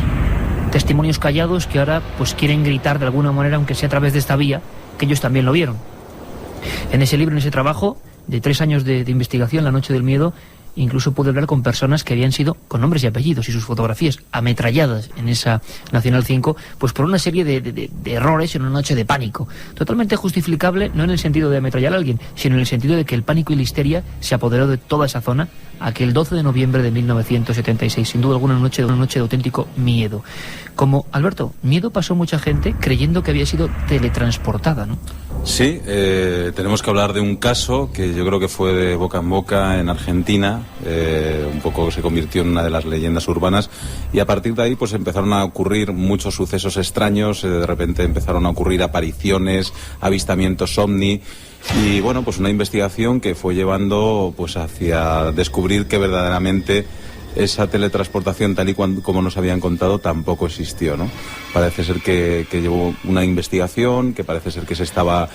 Testimonios callados que ahora pues quieren gritar de alguna manera, aunque sea a través de esta vía, que ellos también lo vieron. En ese libro, en ese trabajo de 3 años de investigación, La noche del miedo, incluso pude hablar con personas que habían sido, con nombres y apellidos y sus fotografías, ametralladas en esa Nacional 5, pues por una serie de errores en una noche de pánico. Totalmente justificable, no en el sentido de ametrallar a alguien, sino en el sentido de que el pánico y la histeria se apoderó de toda esa zona aquel 12 de noviembre de 1976. Sin duda alguna, una noche de auténtico miedo. Como, Alberto, miedo pasó mucha gente creyendo que había sido teletransportada, ¿no? Sí, tenemos que hablar de un caso que yo creo que fue de boca en boca en Argentina, un poco se convirtió en una de las leyendas urbanas, y a partir de ahí pues empezaron a ocurrir muchos sucesos extraños, de repente empezaron a ocurrir apariciones, avistamientos ovni, y bueno, pues una investigación que fue llevando pues hacia descubrir que verdaderamente esa teletransportación tal y como nos habían contado tampoco existió, ¿no? Parece ser que llevó una investigación, que parece ser que se estaba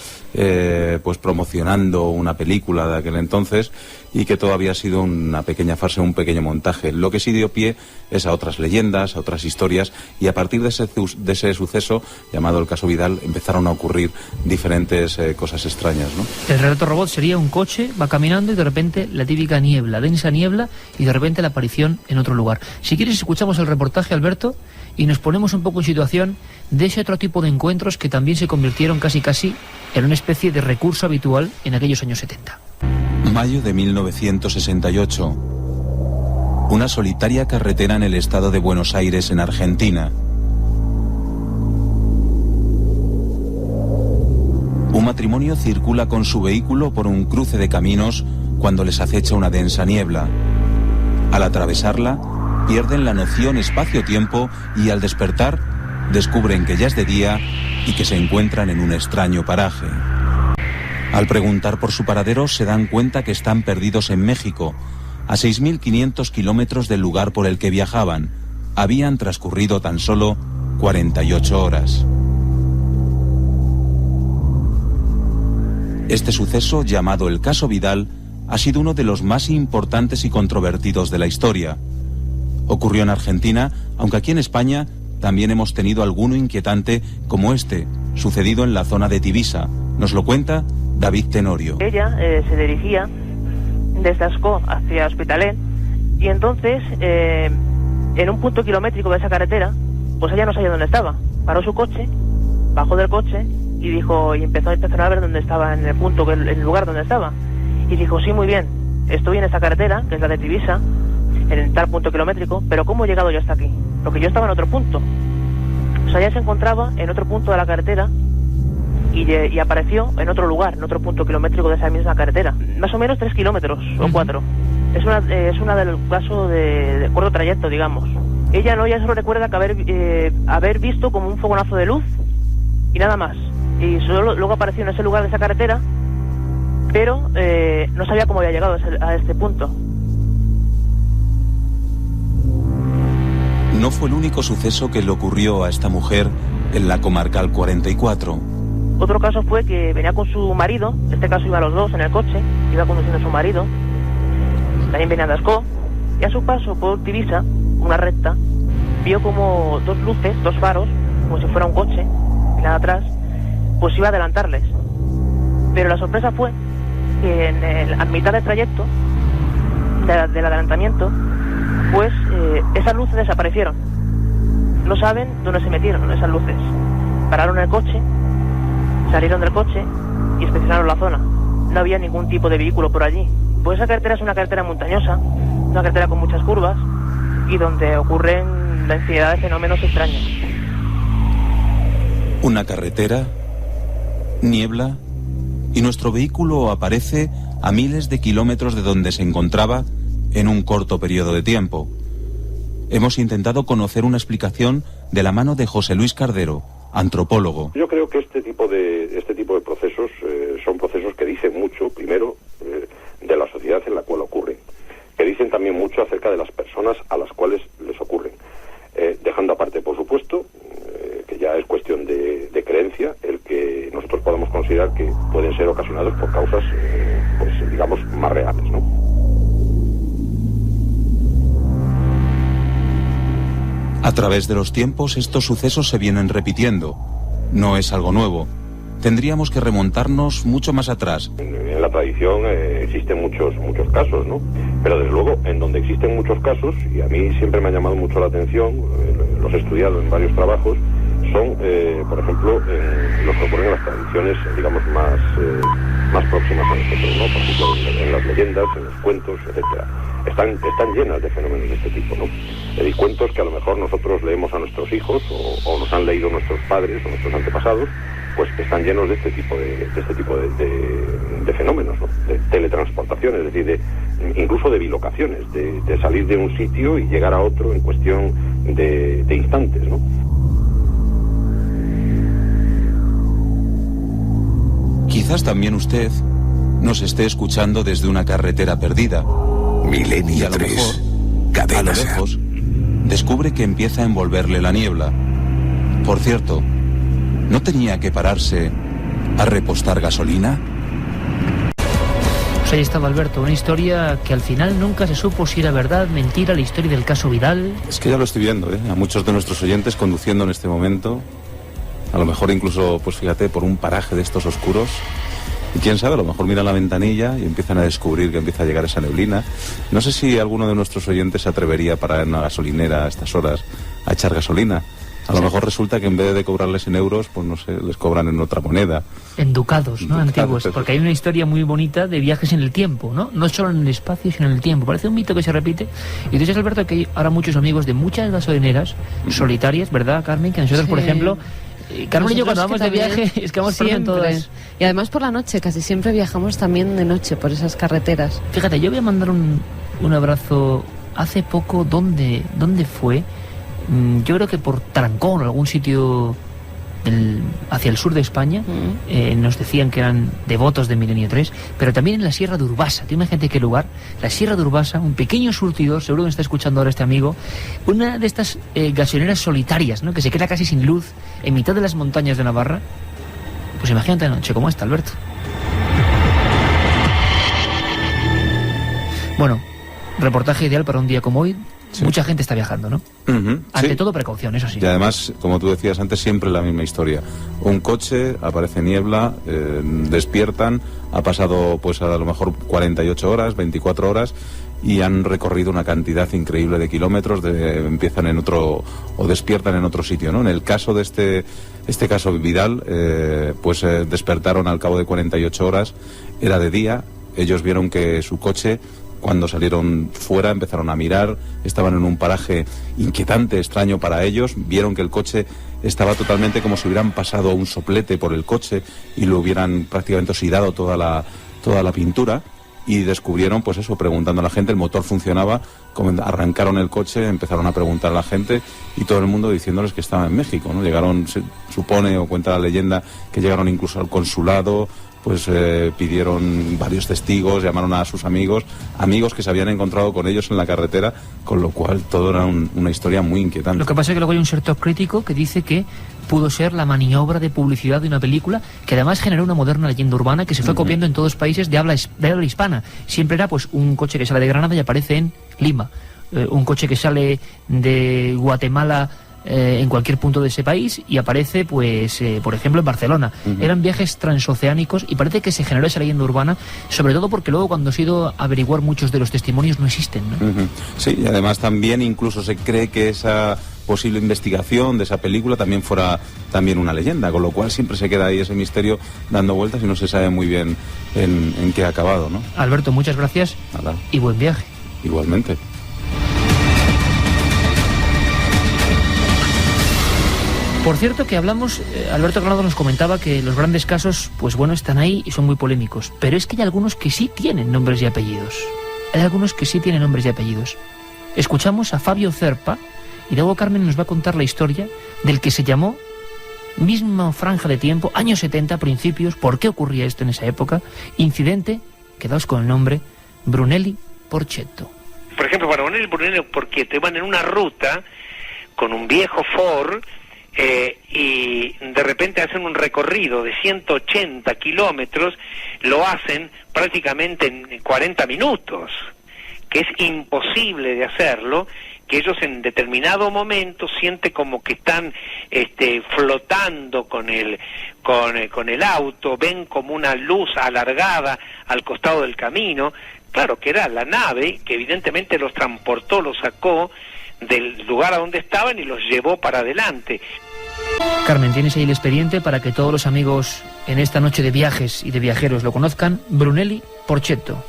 pues promocionando una película de aquel entonces y que todavía ha sido una pequeña farsa, un pequeño montaje. Lo que sí dio pie es a otras leyendas, a otras historias, y a partir de ese suceso, llamado el caso Vidal, empezaron a ocurrir diferentes cosas extrañas, ¿no? El relato robot sería un coche, va caminando y de repente la típica niebla, densa niebla, y de repente la aparición en otro lugar. Si quieres, escuchamos el reportaje, Alberto, y nos ponemos un poco en situación de ese otro tipo de encuentros que también se convirtieron casi en una especie de recurso habitual en aquellos años 70. Mayo de 1968. Una solitaria carretera en el estado de Buenos Aires, en Argentina. Un matrimonio circula con su vehículo por un cruce de caminos cuando les acecha una densa niebla. Al atravesarla, pierden la noción espacio-tiempo y al despertar, descubren que ya es de día y que se encuentran en un extraño paraje. Al preguntar por su paradero, se dan cuenta que están perdidos en México, a 6.500 kilómetros del lugar por el que viajaban. Habían transcurrido tan solo 48 horas. Este suceso, llamado el caso Vidal, ha sido uno de los más importantes y controvertidos de la historia. Ocurrió en Argentina, aunque aquí en España también hemos tenido alguno inquietante como este, sucedido en la zona de Tivisa. Nos lo cuenta David Tenorio. Ella se dirigía desde Ascó hacia Hospitalet y entonces en un punto kilométrico de esa carretera, pues ella no sabía dónde estaba. Paró su coche, bajó del coche y empezó a inspeccionar a ver dónde estaba, en el lugar donde estaba. Y dijo, sí, muy bien, estoy en esta carretera, que es la de Tivisa, en tal punto kilométrico, pero ¿cómo he llegado yo hasta aquí? Porque yo estaba en otro punto. O sea, ella se encontraba en otro punto de la carretera y apareció en otro lugar, en otro punto kilométrico de esa misma carretera. Más o menos 3 kilómetros o 4. Es una del caso de corto trayecto, digamos. Ella solo recuerda que haber visto como un fogonazo de luz y nada más. Y luego apareció en ese lugar de esa carretera, pero no sabía cómo había llegado a este punto. No fue el único suceso que le ocurrió a esta mujer en la Comarcal 44. Otro caso fue que venía con su marido, en este caso iban los dos en el coche, iba conduciendo a su marido, también venía de Ascó, y a su paso por Tivisa, una recta, vio como 2 luces, 2 faros, como si fuera un coche, y nada atrás, pues iba a adelantarles. Pero la sorpresa fue que a mitad del trayecto del adelantamiento, pues esas luces desaparecieron. No saben dónde se metieron esas luces. Pararon el coche, salieron del coche y inspeccionaron la zona. No había ningún tipo de vehículo por allí. Pues esa carretera es una carretera montañosa, una carretera con muchas curvas y donde ocurren la infinidad de fenómenos extraños. Una carretera, niebla, y nuestro vehículo aparece a miles de kilómetros de donde se encontraba en un corto periodo de tiempo. Hemos intentado conocer una explicación de la mano de José Luis Cardero, antropólogo. Yo creo que este tipo de procesos son procesos que dicen mucho, primero, de la sociedad en la cual ocurren, que dicen también mucho acerca de las personas a las cuales les ocurren, dejando aparte, por supuesto, que ya es cuestión de creencia, el que nosotros podamos considerar que pueden ser ocasionados por causas, pues digamos, más reales, ¿no? través de los tiempos estos sucesos se vienen repitiendo. No es algo nuevo. Tendríamos que remontarnos mucho más atrás. En la tradición existen muchos casos, ¿no? Pero desde luego, en donde existen muchos casos, y a mí siempre me ha llamado mucho la atención, los he estudiado en varios trabajos, son, por ejemplo, los que ocurren en las tradiciones, digamos, más próximas a nosotros, ¿no? Por ejemplo, en las leyendas, en los cuentos, etcétera. Están llenas de fenómenos de este tipo, ¿no? Cuentos que a lo mejor nosotros leemos a nuestros hijos o nos han leído nuestros padres o nuestros antepasados, pues que están llenos de este tipo de fenómenos, ¿no? De teletransportación, es decir, incluso de bilocaciones, de salir de un sitio y llegar a otro en cuestión de instantes, ¿no? Quizás también usted nos esté escuchando desde una carretera perdida. Milenio y a lo 3, mejor, a lo lejos, descubre que empieza a envolverle la niebla. Por cierto, ¿no tenía que pararse a repostar gasolina? Pues ahí estaba, Alberto, una historia que al final nunca se supo si era verdad, mentira, la historia del caso Vidal. Es que ya lo estoy viendo, ¿eh? A muchos de nuestros oyentes conduciendo en este momento, a lo mejor incluso, pues fíjate, por un paraje de estos oscuros. Y quién sabe, a lo mejor miran la ventanilla y empiezan a descubrir que empieza a llegar esa neblina. No sé si alguno de nuestros oyentes se atrevería a parar en una gasolinera a estas horas a echar gasolina. A lo mejor resulta que en vez de cobrarles en euros, pues no sé, les cobran en otra moneda. En ducados, ¿no? Antiguos. Porque hay una historia muy bonita de viajes en el tiempo, ¿no? No solo en el espacio, sino en el tiempo. Parece un mito que se repite. Y dices, Alberto, que hay ahora muchos amigos de muchas gasolineras solitarias, ¿verdad, Carmen? Que nosotros, por ejemplo... Carmen y yo cuando vamos de viaje es que vamos por en todas. Y además por la noche, casi siempre viajamos también de noche por esas carreteras. Fíjate, yo voy a mandar un abrazo hace poco. ¿Dónde fue? Yo creo que por Tarancón o algún sitio hacia el sur de España. Nos decían que eran devotos de Milenio 3, pero también en la Sierra de Urbasa. ¿Te imaginas qué lugar? La Sierra de Urbasa, un pequeño surtidor, seguro que está escuchando ahora este amigo, una de estas gasolineras solitarias, ¿no? Que se queda casi sin luz en mitad de las montañas de Navarra. Pues imagínate de noche cómo está, Alberto. Bueno, reportaje ideal para un día como hoy. Sí. Mucha gente está viajando, ¿no? Ante todo precaución, eso sí. Y además, como tú decías antes, siempre la misma historia. Un coche, aparece niebla, despiertan, ha pasado pues a lo mejor 48 horas, 24 horas y han recorrido una cantidad increíble de kilómetros, empiezan en otro o despiertan en otro sitio, ¿no? En el caso de este caso Vidal, despertaron al cabo de 48 horas, era de día, ellos vieron que su coche, cuando salieron fuera, empezaron a mirar, estaban en un paraje inquietante, extraño para ellos, vieron que el coche estaba totalmente como si hubieran pasado un soplete por el coche y lo hubieran prácticamente oxidado toda la pintura, y descubrieron, pues eso, preguntando a la gente, el motor funcionaba, arrancaron el coche, empezaron a preguntar a la gente y todo el mundo diciéndoles que estaba en México, ¿no? Llegaron, se supone o cuenta la leyenda, que llegaron incluso al consulado, pues pidieron varios testigos, llamaron a sus amigos que se habían encontrado con ellos en la carretera, con lo cual todo era una historia muy inquietante. Lo que pasa es que luego hay un sector crítico que dice que pudo ser la maniobra de publicidad de una película que además generó una moderna leyenda urbana que se fue copiando en todos los países de habla hispana. Siempre era pues un coche que sale de Granada y aparece en Lima, un coche que sale de Guatemala en cualquier punto de ese país y aparece, pues, por ejemplo, en Barcelona. Eran viajes transoceánicos y parece que se generó esa leyenda urbana, sobre todo porque luego cuando se ha ido a averiguar muchos de los testimonios no existen, ¿no? Sí, y además también incluso se cree que esa posible investigación de esa película también fuera también una leyenda, con lo cual siempre se queda ahí ese misterio dando vueltas y no se sabe muy bien en qué ha acabado, ¿no? Alberto, muchas gracias. Nada. Y buen viaje. Igualmente. Por cierto que hablamos, Alberto Granado nos comentaba que los grandes casos, pues bueno, están ahí y son muy polémicos, pero es que hay algunos que sí tienen nombres y apellidos. Hay algunos que sí tienen nombres y apellidos. Escuchamos a Fabio Cerpa y luego Carmen nos va a contar la historia del que se llamó, misma franja de tiempo, años 70, principios, por qué ocurría esto en esa época, incidente, quedaos con el nombre, Brunelli Porchetto. Por ejemplo, para poner el Brunelli Porchetto, iban en una ruta con un viejo Ford, y de repente hacen un recorrido de 180 kilómetros, lo hacen prácticamente en 40 minutos, que es imposible de hacerlo, que ellos en determinado momento sienten como que están flotando con el auto, ven como una luz alargada al costado del camino. Claro que era la nave que evidentemente los transportó, los sacó del lugar a donde estaban y los llevó para adelante. Carmen, tienes ahí el expediente para que todos los amigos en esta noche de viajes y de viajeros lo conozcan. Brunelli Porchetto.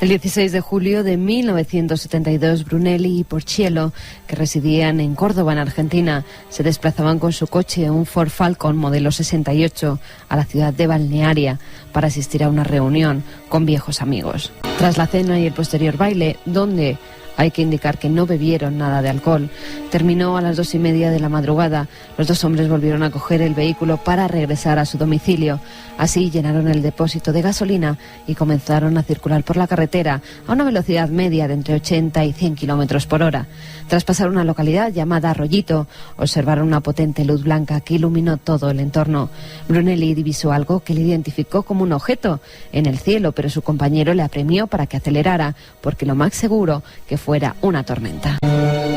El 16 de julio de 1972, Brunelli y Porchiello, que residían en Córdoba, en Argentina, se desplazaban con su coche, un Ford Falcon modelo 68, a la ciudad de Balnearia para asistir a una reunión con viejos amigos. Tras la cena y el posterior baile, donde hay que indicar que no bebieron nada de alcohol, terminó a las 2:30 de la madrugada. Los dos hombres volvieron a coger el vehículo para regresar a su domicilio. Así llenaron el depósito de gasolina y comenzaron a circular por la carretera a una velocidad media de entre 80 y 100 kilómetros por hora. Tras pasar una localidad llamada Arroyito, observaron una potente luz blanca que iluminó todo el entorno. Brunelli divisó algo que le identificó como un objeto en el cielo, pero su compañero le apremió para que acelerara, porque lo más seguro que fuera una tormenta.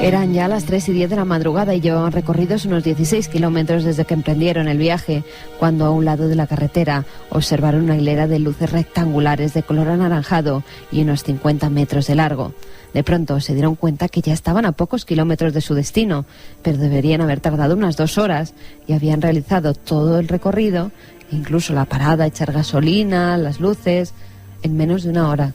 Eran ya las 3:10 de la madrugada y llevaban recorridos unos 16 kilómetros desde que emprendieron el viaje, cuando a un lado de la carretera observaron una hilera de luces rectangulares de color anaranjado y unos 50 metros de largo. De pronto se dieron cuenta que ya estaban a pocos kilómetros de su destino, pero deberían haber tardado unas 2 horas y habían realizado todo el recorrido, incluso la parada, echar gasolina, las luces, en menos de 1 hora.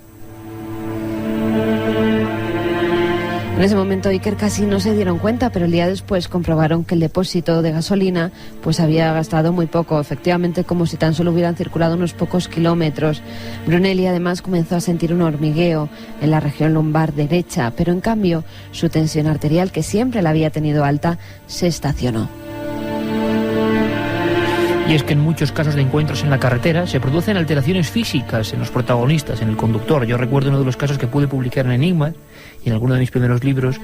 En ese momento Iker casi no se dieron cuenta, pero el día después comprobaron que el depósito de gasolina pues había gastado muy poco, efectivamente como si tan solo hubieran circulado unos pocos kilómetros. Brunelli además comenzó a sentir un hormigueo en la región lumbar derecha, pero en cambio su tensión arterial, que siempre la había tenido alta, se estacionó. Y es que en muchos casos de encuentros en la carretera se producen alteraciones físicas en los protagonistas, en el conductor. Yo recuerdo uno de los casos que pude publicar en Enigma y en alguno de mis primeros libros,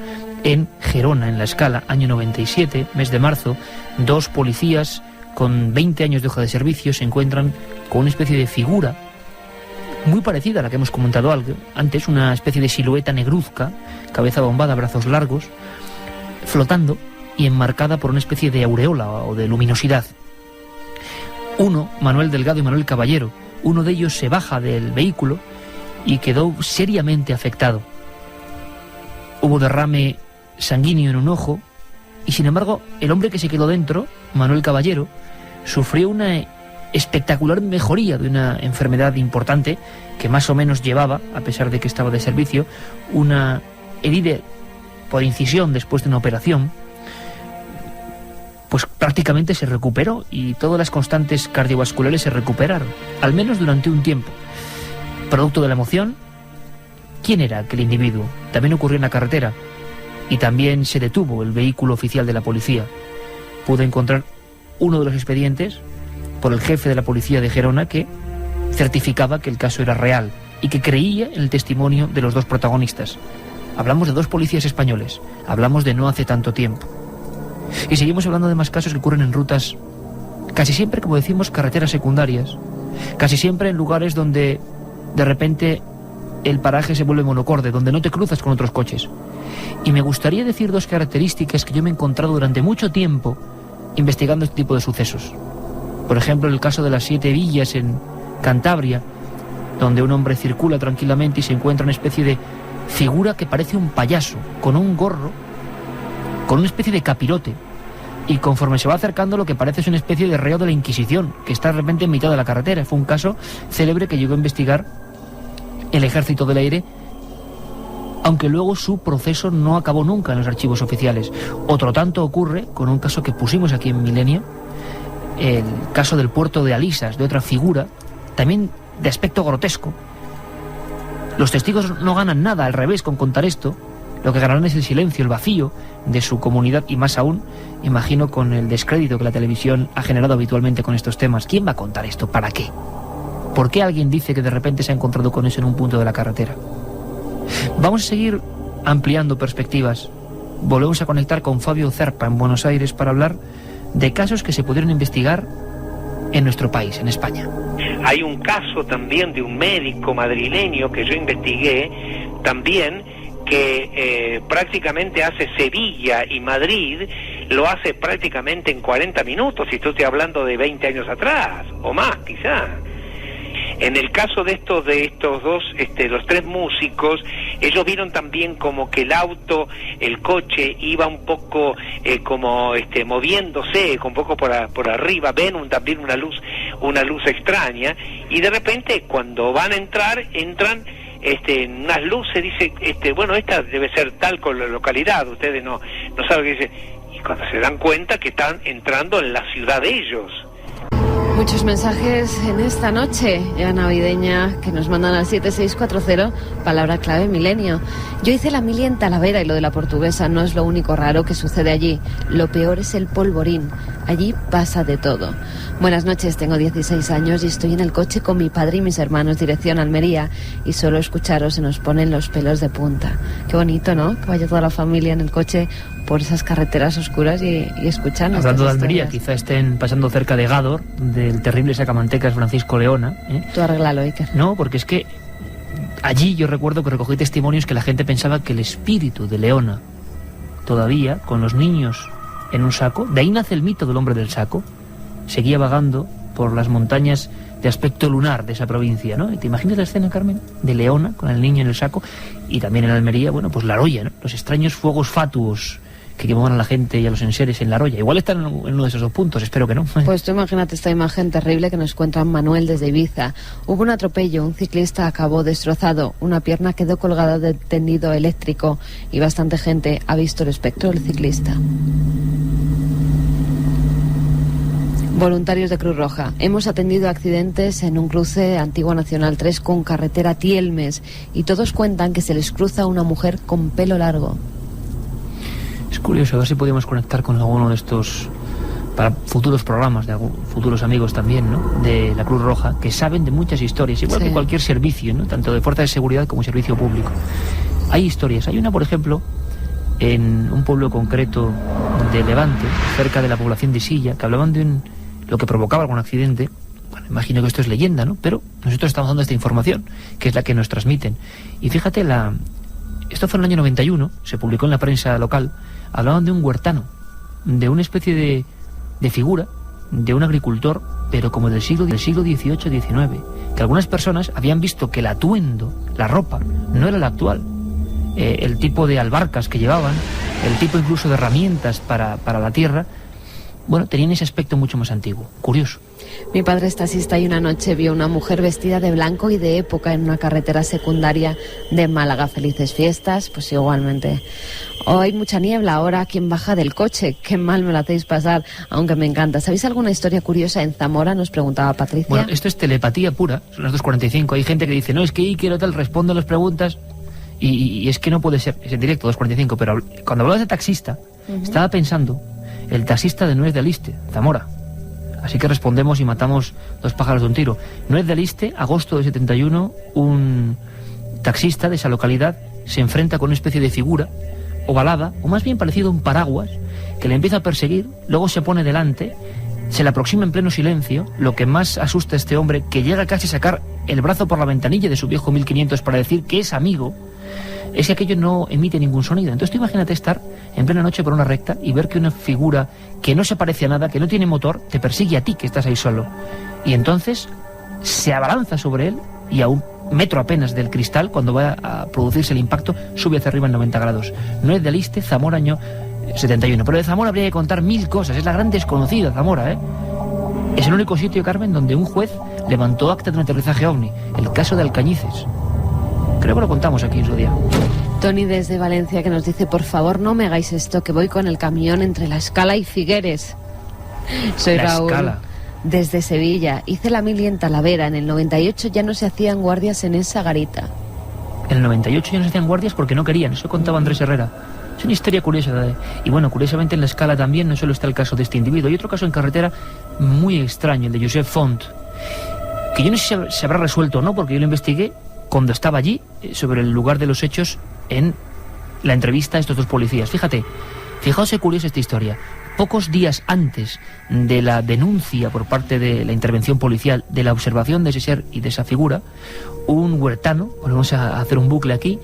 en Gerona, en La Escala, año 97, mes de marzo. 2 policías con 20 años de hoja de servicio se encuentran con una especie de figura muy parecida a la que hemos comentado antes, una especie de silueta negruzca, cabeza bombada, brazos largos, flotando y enmarcada por una especie de aureola o de luminosidad. Uno, Manuel Delgado y Manuel Caballero, uno de ellos se baja del vehículo y quedó seriamente afectado. Hubo derrame sanguíneo en un ojo y, sin embargo, el hombre que se quedó dentro, Manuel Caballero, sufrió una espectacular mejoría de una enfermedad importante que más o menos llevaba, a pesar de que estaba de servicio, una herida por incisión después de una operación. Pues prácticamente se recuperó y todas las constantes cardiovasculares se recuperaron, al menos durante un tiempo. Producto de la emoción, ¿quién era aquel individuo? También ocurrió en la carretera y también se detuvo el vehículo oficial de la policía. Pude encontrar uno de los expedientes por el jefe de la policía de Gerona que certificaba que el caso era real y que creía en el testimonio de los 2 protagonistas. Hablamos de 2 policías españoles, hablamos de no hace tanto tiempo. Y seguimos hablando de más casos que ocurren en rutas, casi siempre, como decimos, carreteras secundarias, casi siempre en lugares donde de repente el paraje se vuelve monocorde, donde no te cruzas con otros coches. Y me gustaría decir 2 características que yo me he encontrado durante mucho tiempo investigando este tipo de sucesos. Por ejemplo, el caso de las 7 villas en Cantabria, donde un hombre circula tranquilamente y se encuentra una especie de figura que parece un payaso, con un gorro, con una especie de capirote, y conforme se va acercando lo que parece es una especie de reo de la Inquisición, que está de repente en mitad de la carretera. Fue un caso célebre que llegó a investigar el Ejército del Aire, aunque luego su proceso no acabó nunca en los archivos oficiales. Otro tanto ocurre con un caso que pusimos aquí en Milenio, el caso del puerto de Alisas, de otra figura, también de aspecto grotesco. Los testigos no ganan nada, al revés, con contar esto. Lo que ganarán es el silencio, el vacío de su comunidad y más aún, imagino, con el descrédito que la televisión ha generado habitualmente con estos temas. ¿Quién va a contar esto? ¿Para qué? ¿Por qué alguien dice que de repente se ha encontrado con eso en un punto de la carretera? Vamos a seguir ampliando perspectivas. Volvemos a conectar con Fabio Zerpa en Buenos Aires para hablar de casos que se pudieron investigar en nuestro país, en España. Hay un caso también de un médico madrileño que yo investigué, también que prácticamente hace Sevilla y Madrid, lo hace prácticamente en 40 minutos, y estoy hablando de 20 años atrás, o más quizá. En el caso de estos dos, los tres músicos, ellos vieron también como que el auto, el coche, iba un poco moviéndose, un poco por arriba, ven también una luz extraña, y de repente cuando van a entran unas luces, dice, bueno, esta debe ser tal localidad, ustedes no saben qué dice, y cuando se dan cuenta que están entrando en la ciudad de ellos. Muchos mensajes en esta noche ya navideña que nos mandan al 7640, palabra clave milenio. Yo hice la mili en Talavera y lo de la Portuguesa no es lo único raro que sucede allí. Lo peor es el polvorín. Allí pasa de todo. Buenas noches, tengo 16 años y estoy en el coche con mi padre y mis hermanos dirección Almería, y solo escucharos se nos ponen los pelos de punta. Qué bonito, ¿no? Que vaya toda la familia en el coche por esas carreteras oscuras y escuchando. Hablando de Almería, historias. quizá estén pasando cerca de Gádor, del terrible sacamantecas Francisco Leona. Tú arréglalo, Iker. No, porque es que allí yo recuerdo que recogí testimonios que la gente pensaba que el espíritu de Leona, todavía, con los niños en un saco, de ahí nace el mito del hombre del saco, seguía vagando por las montañas de aspecto lunar de esa provincia, ¿no? ¿Te imaginas la escena, Carmen? De Leona, con el niño en el saco, y también en Almería, bueno, pues La Roya, ¿no? Los extraños fuegos fatuos que quemaban a la gente y a los enseres en La Roya. Igual están en uno de esos dos puntos, espero que no. Pues tú imagínate esta imagen terrible que nos cuenta Manuel desde Ibiza. Hubo un atropello, un ciclista acabó destrozado, una pierna quedó colgada del tendido eléctrico y bastante gente ha visto el espectro del ciclista. Voluntarios de Cruz Roja. Hemos atendido accidentes en un cruce Antigua Nacional 3 con carretera Tielmes y todos cuentan que se les cruza una mujer con pelo largo. Es curioso, a ver si podemos conectar con alguno de estos para futuros programas, de futuros amigos también, ¿no? De la Cruz Roja, que saben de muchas historias, igual que cualquier servicio, ¿no? Tanto de fuerza de seguridad como servicio público. Hay historias. Hay una, por ejemplo, en un pueblo concreto de Levante, cerca de la población de Silla, que hablaban de lo que provocaba algún accidente. Bueno, imagino que esto es leyenda, ¿no? Pero nosotros estamos dando esta información, que es la que nos transmiten. Y fíjate, esto fue en el año 91, se publicó en la prensa local, hablaban de un huertano, de una especie de figura, de un agricultor, pero como del siglo XVIII-XIX, que algunas personas habían visto que el atuendo, la ropa, no era la actual. El tipo de albarcas que llevaban, el tipo incluso de herramientas para la tierra, bueno, tenían ese aspecto mucho más antiguo. Curioso. Mi padre es taxista y una noche vio una mujer vestida de blanco y de época en una carretera secundaria de Málaga. Felices fiestas, pues igualmente. Hoy hay mucha niebla, ahora quien baja del coche, qué mal me lo hacéis pasar, aunque me encanta. ¿Sabéis alguna historia curiosa en Zamora? Nos preguntaba Patricia. Bueno, esto es telepatía pura, son las 2:45. Hay gente que dice, no, es que quiero tal, respondo las preguntas, y es que no puede ser, es en directo, 2:45, pero cuando hablabas de taxista, estaba pensando, el taxista de Nuez de Aliste, Zamora. Así que respondemos y matamos dos pájaros de un tiro. Nuez de Aliste, agosto de 71, un taxista de esa localidad se enfrenta con una especie de figura ovalada, o más bien parecido a un paraguas, que le empieza a perseguir, luego se pone delante, se le aproxima en pleno silencio. Lo que más asusta a este hombre, que llega casi a sacar el brazo por la ventanilla de su viejo 1500 para decir que es amigo, es que aquello no emite ningún sonido. Entonces tú imagínate estar en plena noche por una recta y ver que una figura que no se parece a nada, que no tiene motor, te persigue a ti, que estás ahí solo. Y entonces se abalanza sobre él y a un metro apenas del cristal, cuando va a producirse el impacto, sube hacia arriba en 90 grados. No es de Aliste, Zamora, año 71. Pero de Zamora habría que contar 1000 cosas. Es la gran desconocida, Zamora, ¿eh? Es el único sitio, Carmen, donde un juez levantó acta de un aterrizaje ovni. El caso de Alcañices. Creo que lo contamos aquí en su día. Tony desde Valencia, que nos dice, por favor no me hagáis esto, que voy con el camión entre La Escala y Figueres. Soy La Raúl. Escala. Desde Sevilla. Hice la mili en Talavera. En el 98 ya no se hacían guardias en esa garita. En el 98 ya no se hacían guardias porque no querían. Eso contaba Andrés Herrera. Es una historia curiosa. Y bueno, curiosamente en La Escala también no solo está el caso de este individuo. Hay otro caso en carretera muy extraño, el de Josep Font, que yo no sé si se habrá resuelto o no, porque yo lo investigué cuando estaba allí, sobre el lugar de los hechos, en la entrevista a estos dos policías. Fijaos qué curiosa esta historia. Pocos días antes de la denuncia por parte de la intervención policial de la observación de ese ser y de esa figura, un huertano, volvemos a hacer un bucle aquí,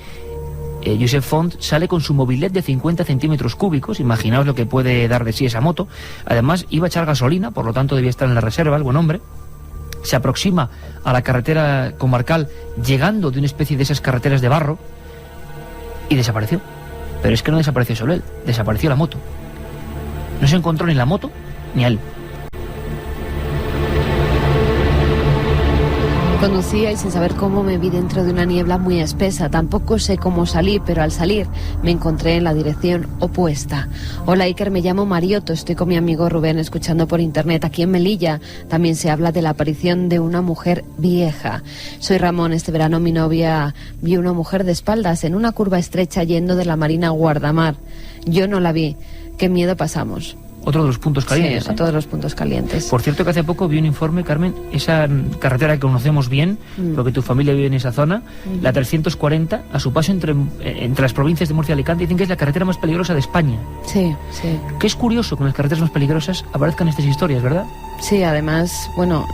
Josep Font sale con su mobilet de 50 centímetros cúbicos, imaginaos lo que puede dar de sí esa moto. Además iba a echar gasolina, por lo tanto debía estar en la reserva, el buen hombre. Se aproxima a la carretera comarcal, llegando de una especie de esas carreteras de barro, y desapareció. Pero es que no desapareció solo él, desapareció la moto. No se encontró ni la moto ni a él. Conducía y sin saber cómo me vi dentro de una niebla muy espesa. Tampoco sé cómo salí, pero al salir me encontré en la dirección opuesta. Hola Iker, me llamo Marioto, estoy con mi amigo Rubén escuchando por internet. Aquí en Melilla también se habla de la aparición de una mujer vieja. Soy Ramón, este verano mi novia vio una mujer de espaldas en una curva estrecha yendo de la Marina a Guardamar. Yo no la vi. Qué miedo pasamos. Otro de los puntos calientes. Sí, otro de los puntos calientes. Por cierto que hace poco vi un informe, Carmen, esa carretera que conocemos bien, porque tu familia vive en esa zona, la 340, a su paso entre las provincias de Murcia y Alicante, dicen que es la carretera más peligrosa de España. Sí, sí. Que es curioso que en las carreteras más peligrosas aparezcan estas historias, ¿verdad? Sí, además, bueno,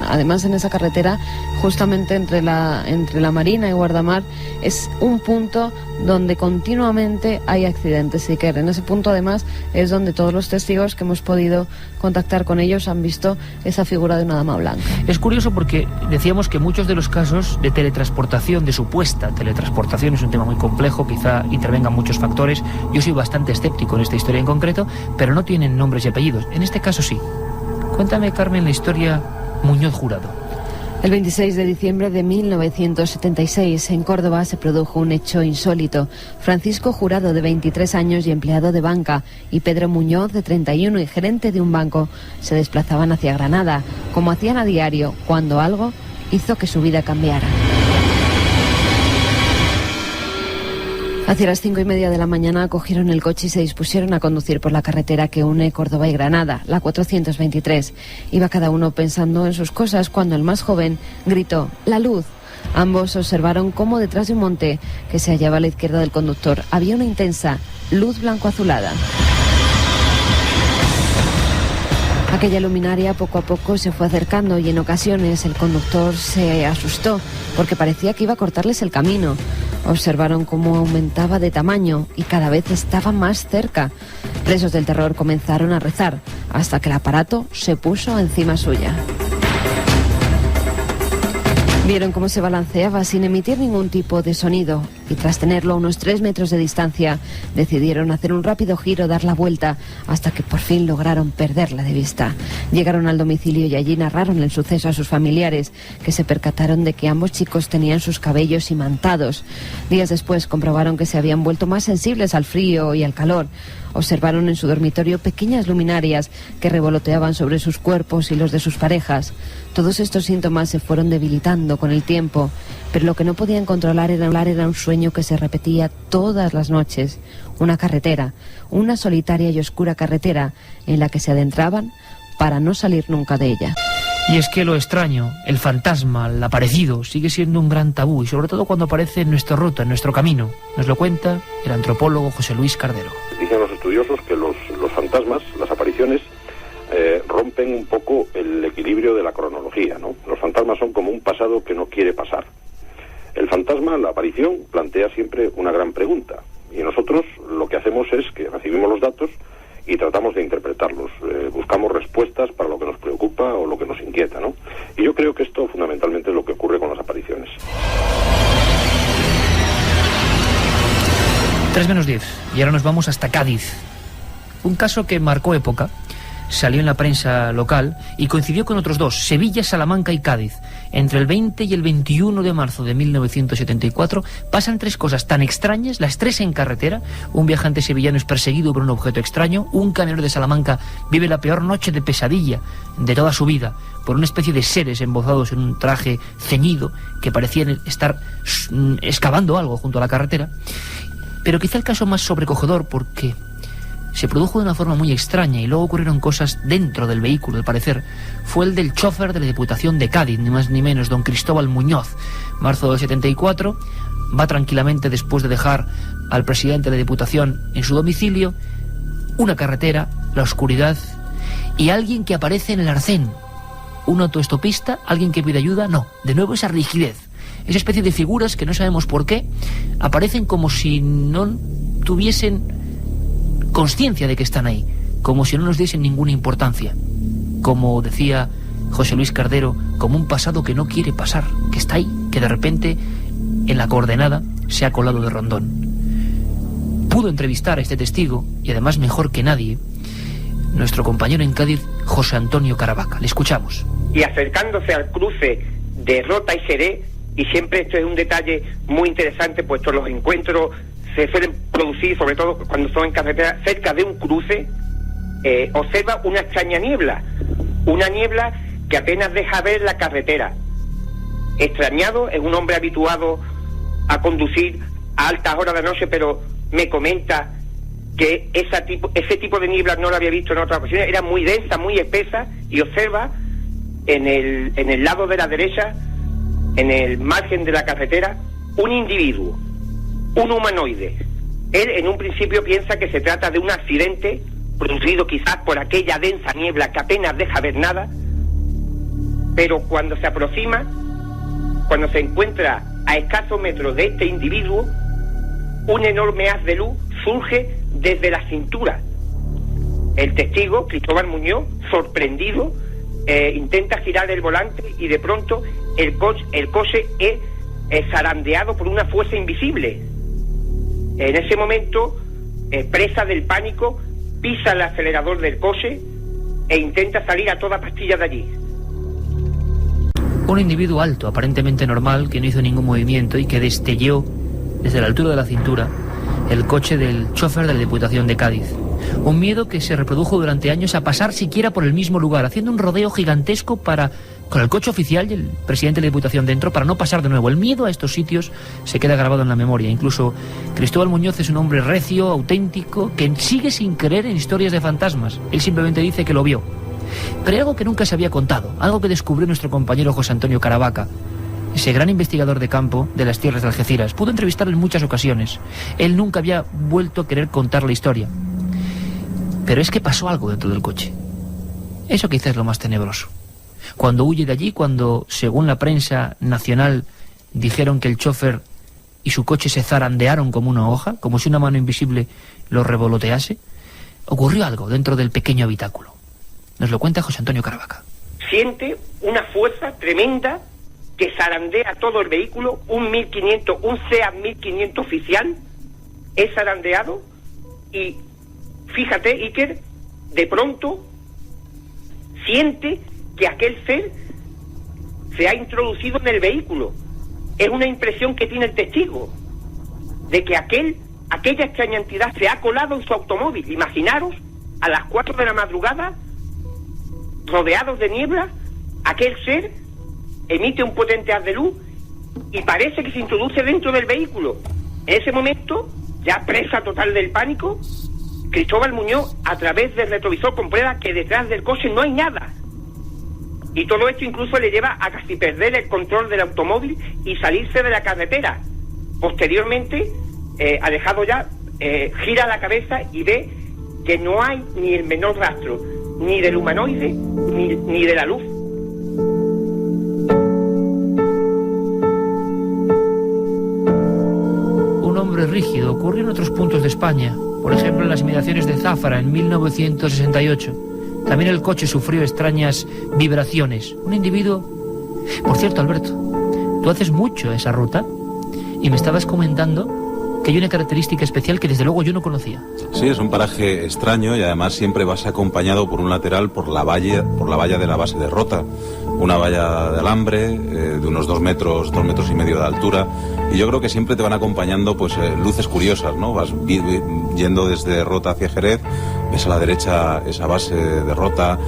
además en esa carretera, justamente entre la Marina y Guardamar, es un punto donde continuamente hay accidentes. Y que en ese punto además es donde todos los testigos que hemos podido contactar con ellos han visto esa figura de una dama blanca. Es curioso porque decíamos que muchos de los casos de teletransportación, de supuesta teletransportación, es un tema muy complejo, quizá intervengan muchos factores. Yo soy bastante escéptico en esta historia en concreto, pero no tienen nombres y apellidos. En este caso sí. Cuéntame, Carmen, la historia Muñoz Jurado. El 26 de diciembre de 1976, en Córdoba, se produjo un hecho insólito. Francisco Jurado, de 23 años y empleado de banca, y Pedro Muñoz, de 31 y gerente de un banco, se desplazaban hacia Granada, como hacían a diario, cuando algo hizo que su vida cambiara. Hacia las 5:30 de la mañana cogieron el coche y se dispusieron a conducir por la carretera que une Córdoba y Granada, la 423. Iba cada uno pensando en sus cosas cuando el más joven gritó «¡La luz!». Ambos observaron cómo detrás de un monte que se hallaba a la izquierda del conductor había una intensa luz blanco-azulada. Aquella luminaria poco a poco se fue acercando y en ocasiones el conductor se asustó porque parecía que iba a cortarles el camino. Observaron cómo aumentaba de tamaño y cada vez estaba más cerca. Presos del terror comenzaron a rezar hasta que el aparato se puso encima suya. Vieron cómo se balanceaba sin emitir ningún tipo de sonido y tras tenerlo a unos 3 metros de distancia decidieron hacer un rápido giro, dar la vuelta hasta que por fin lograron perderla de vista. Llegaron al domicilio y allí narraron el suceso a sus familiares, que se percataron de que ambos chicos tenían sus cabellos imantados. Días después comprobaron que se habían vuelto más sensibles al frío y al calor. Observaron en su dormitorio pequeñas luminarias que revoloteaban sobre sus cuerpos y los de sus parejas. Todos estos síntomas se fueron debilitando con el tiempo, pero lo que no podían controlar era un sueño que se repetía todas las noches. Una carretera, una solitaria y oscura carretera en la que se adentraban para no salir nunca de ella. Y es que lo extraño, el fantasma, el aparecido, sigue siendo un gran tabú, y sobre todo cuando aparece en nuestra ruta, en nuestro camino. Nos lo cuenta el antropólogo José Luis Cardero. Dicen los estudiosos que los fantasmas, las apariciones, rompen un poco el equilibrio de la cronología, ¿no? Los fantasmas son como un pasado que no quiere pasar. El fantasma, la aparición, plantea siempre una gran pregunta, y nosotros lo que hacemos es que recibimos los datos y tratamos de interpretarlos, buscamos respuestas para lo que nos preocupa o lo que nos inquieta, ¿no? Y yo creo que esto fundamentalmente es lo que ocurre con las apariciones. 3:10, y ahora nos vamos hasta Cádiz. Un caso que marcó época, salió en la prensa local y coincidió con otros dos, Sevilla, Salamanca y Cádiz. Entre el 20 y el 21 de marzo de 1974 pasan 3 cosas tan extrañas, las 3 en carretera. Un viajante sevillano es perseguido por un objeto extraño, un camionero de Salamanca vive la peor noche de pesadilla de toda su vida por una especie de seres embozados en un traje ceñido que parecían estar excavando algo junto a la carretera. Pero quizá el caso más sobrecogedor, porque se produjo de una forma muy extraña y luego ocurrieron cosas dentro del vehículo, al parecer, fue el del chofer de la Diputación de Cádiz, ni más ni menos, don Cristóbal Muñoz. Marzo del 74, va tranquilamente después de dejar al presidente de la Diputación en su domicilio, una carretera, la oscuridad y alguien que aparece en el arcén. Un autoestopista, alguien que pide ayuda, no, de nuevo esa rigidez. Esa especie de figuras que no sabemos por qué aparecen como si no tuviesen consciencia de que están ahí, como si no nos diesen ninguna importancia. Como decía José Luis Cardero, como un pasado que no quiere pasar, que está ahí, que de repente en la coordenada se ha colado de rondón. Pudo entrevistar a este testigo, y además mejor que nadie, nuestro compañero en Cádiz, José Antonio Caravaca. Le escuchamos. Y acercándose al cruce de Rota y Jerez, y siempre esto es un detalle muy interesante, puesto los encuentros se suelen producir, sobre todo cuando son en carretera, cerca de un cruce, observa una extraña niebla, una niebla que apenas deja ver la carretera. Extrañado, es un hombre habituado a conducir a altas horas de la noche, pero me comenta que ese tipo de niebla no lo había visto en otras ocasiones, era muy densa, muy espesa, y observa en el lado de la derecha, en el margen de la carretera, un individuo, un humanoide. Él en un principio piensa que se trata de un accidente producido quizás por aquella densa niebla que apenas deja ver nada, pero cuando se aproxima, cuando se encuentra a escasos metros de este individuo, un enorme haz de luz surge desde la cintura. El testigo, Cristóbal Muñoz, sorprendido, intenta girar el volante y de pronto el coche es zarandeado por una fuerza invisible. En ese momento, presa del pánico, pisa el acelerador del coche e intenta salir a toda pastilla de allí. Un individuo alto, aparentemente normal, que no hizo ningún movimiento y que destelló desde la altura de la cintura el coche del chofer de la Diputación de Cádiz. Un miedo que se reprodujo durante años a pasar siquiera por el mismo lugar, haciendo un rodeo gigantesco con el coche oficial y el presidente de la Diputación dentro, para no pasar de nuevo. El miedo a estos sitios se queda grabado en la memoria. Incluso Cristóbal Muñoz es un hombre recio, auténtico, que sigue sin creer en historias de fantasmas. Él simplemente dice que lo vio. Pero hay algo que nunca se había contado, algo que descubrió nuestro compañero José Antonio Caravaca, ese gran investigador de campo de las tierras de Algeciras. Pudo entrevistarlo en muchas ocasiones. Él nunca había vuelto a querer contar la historia. Pero es que pasó algo dentro del coche. Eso quizás es lo más tenebroso. Cuando huye de allí, cuando, según la prensa nacional, dijeron que el chofer y su coche se zarandearon como una hoja, como si una mano invisible lo revolotease, ocurrió algo dentro del pequeño habitáculo. Nos lo cuenta José Antonio Caravaca. Siente una fuerza tremenda que zarandea todo el vehículo, un SEAT 1500 oficial, es zarandeado y, fíjate, Iker, de pronto siente que aquel ser se ha introducido en el vehículo. Es una impresión que tiene el testigo, de que aquella extraña entidad se ha colado en su automóvil. Imaginaros, a las 4 de la madrugada, rodeados de niebla, aquel ser emite un potente haz de luz y parece que se introduce dentro del vehículo. En ese momento, ya presa total del pánico, Cristóbal Muñoz, a través del retrovisor, comprueba que detrás del coche no hay nada. Y todo esto incluso le lleva a casi perder el control del automóvil y salirse de la carretera. Posteriormente, alejado ya, gira la cabeza y ve que no hay ni el menor rastro, ni del humanoide, ni de la luz. Un hombre rígido ocurrió en otros puntos de España, por ejemplo en las inmediaciones de Záfara en 1968. También el coche sufrió extrañas vibraciones. Un individuo... Por cierto, Alberto, tú haces mucho esa ruta y me estabas comentando que hay una característica especial que desde luego yo no conocía. Sí, es un paraje extraño y además siempre vas acompañado por un lateral por la valla de la base de Rota. Una valla de alambre de unos 2 metros y medio de altura, y yo creo que siempre te van acompañando pues luces curiosas, ¿no? Vas yendo desde Rota hacia Jerez, ves a la derecha esa base de Rota,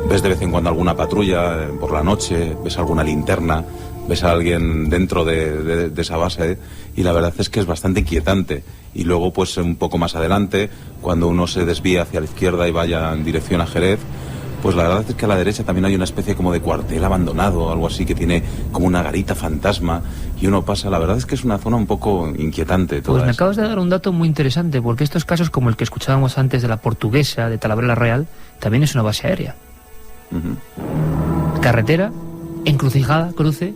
ves de vez en cuando alguna patrulla por la noche, ves alguna linterna, ves a alguien dentro de esa base, y la verdad es que es bastante inquietante. Y luego pues un poco más adelante, cuando uno se desvía hacia la izquierda y vaya en dirección a Jerez, pues la verdad es que a la derecha también hay una especie como de cuartel abandonado o algo así, que tiene como una garita fantasma, y uno pasa. La verdad es que es una zona un poco inquietante. Pues me acabas de dar un dato muy interesante, porque estos casos, como el que escuchábamos antes de la Portuguesa, de Talabrera Real, también es una base aérea. Carretera, encrucijada, cruce,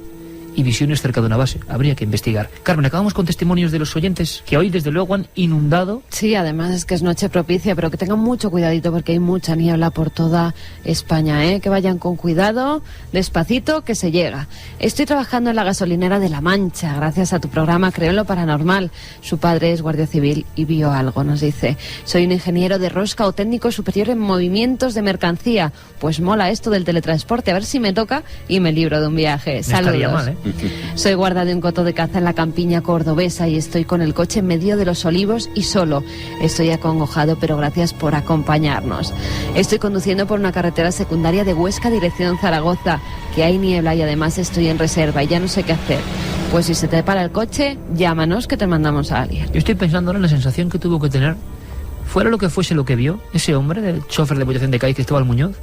y visiones cerca de una base. Habría que investigar. Carmen, acabamos con testimonios de los oyentes que hoy desde luego han inundado. Sí, además es que es noche propicia, pero que tengan mucho cuidadito porque hay mucha niebla por toda España, ¿eh? Que vayan con cuidado, despacito, que se llega. Estoy trabajando en la gasolinera de La Mancha, gracias a tu programa Creo en lo Paranormal. Su padre es guardia civil y vio algo, nos dice. Soy un ingeniero de rosca o técnico superior en movimientos de mercancía. Pues mola esto del teletransporte, a ver si me toca y me libro de un viaje. Saludos. Mal, ¿eh? Soy guarda de un coto de caza en la campiña cordobesa y estoy con el coche en medio de los olivos y solo. Estoy acongojado, pero gracias por acompañarnos. Estoy conduciendo por una carretera secundaria de Huesca dirección Zaragoza, que hay niebla y además estoy en reserva y ya no sé qué hacer. Pues si se te para el coche, llámanos que te mandamos a alguien. Yo estoy pensando ahora en la sensación que tuvo que tener, fuera lo que fuese lo que vio, ese hombre, del chofer de Bollación de Cádiz, Cristóbal Muñoz,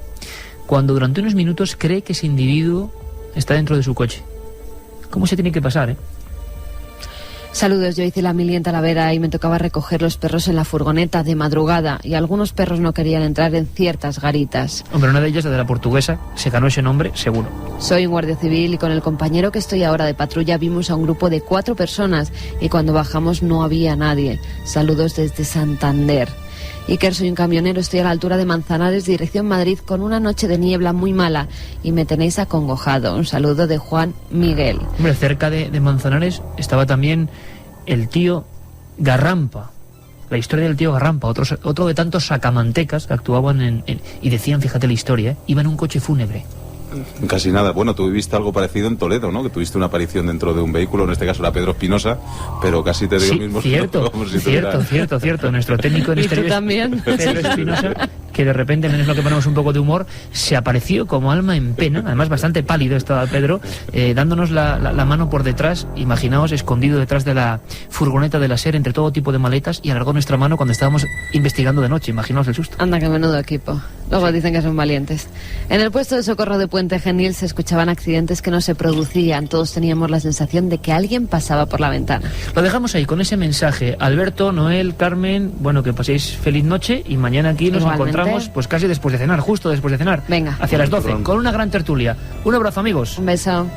cuando durante unos minutos cree que ese individuo está dentro de su coche. ¿Cómo se tiene que pasar, eh? Saludos, yo hice la mili en Talavera y me tocaba recoger los perros en la furgoneta de madrugada y algunos perros no querían entrar en ciertas garitas. Hombre, una de ellas, la de la Portuguesa, se ganó ese nombre, seguro. Soy un guardia civil y con el compañero que estoy ahora de patrulla vimos a un grupo de 4 personas y cuando bajamos no había nadie. Saludos desde Santander. Iker, soy un camionero, estoy a la altura de Manzanares, dirección Madrid, con una noche de niebla muy mala y me tenéis acongojado. Un saludo de Juan Miguel. Hombre, cerca de Manzanares estaba también el tío Garrampa. La historia del tío Garrampa, otro de tantos sacamantecas que actuaban y decían, fíjate la historia, iba en un coche fúnebre. Casi nada. Bueno, tú viviste algo parecido en Toledo, ¿no? Que tuviste una aparición dentro de un vehículo, en este caso era Pedro Espinosa, pero casi te digo sí, mismo. Cierto, como si cierto. Nuestro técnico en exteriores, también? Pedro Espinosa, que de repente, menos lo que ponemos un poco de humor, se apareció como alma en pena, además bastante pálido estaba Pedro, dándonos la mano por detrás, imaginaos, escondido detrás de la furgoneta de la SER entre todo tipo de maletas, y alargó nuestra mano cuando estábamos investigando de noche. Imaginaos el susto. Anda, que menudo equipo. Luego dicen que son valientes. En el puesto de socorro de Puente Genil se escuchaban accidentes que no se producían. Todos teníamos la sensación de que alguien pasaba por la ventana. Lo dejamos ahí con ese mensaje. Alberto, Noel, Carmen, bueno, que paséis feliz noche y mañana aquí nos encontramos pues casi después de cenar, justo después de cenar. Venga. Hacia las 12, con una gran tertulia. Un abrazo, amigos. Un beso.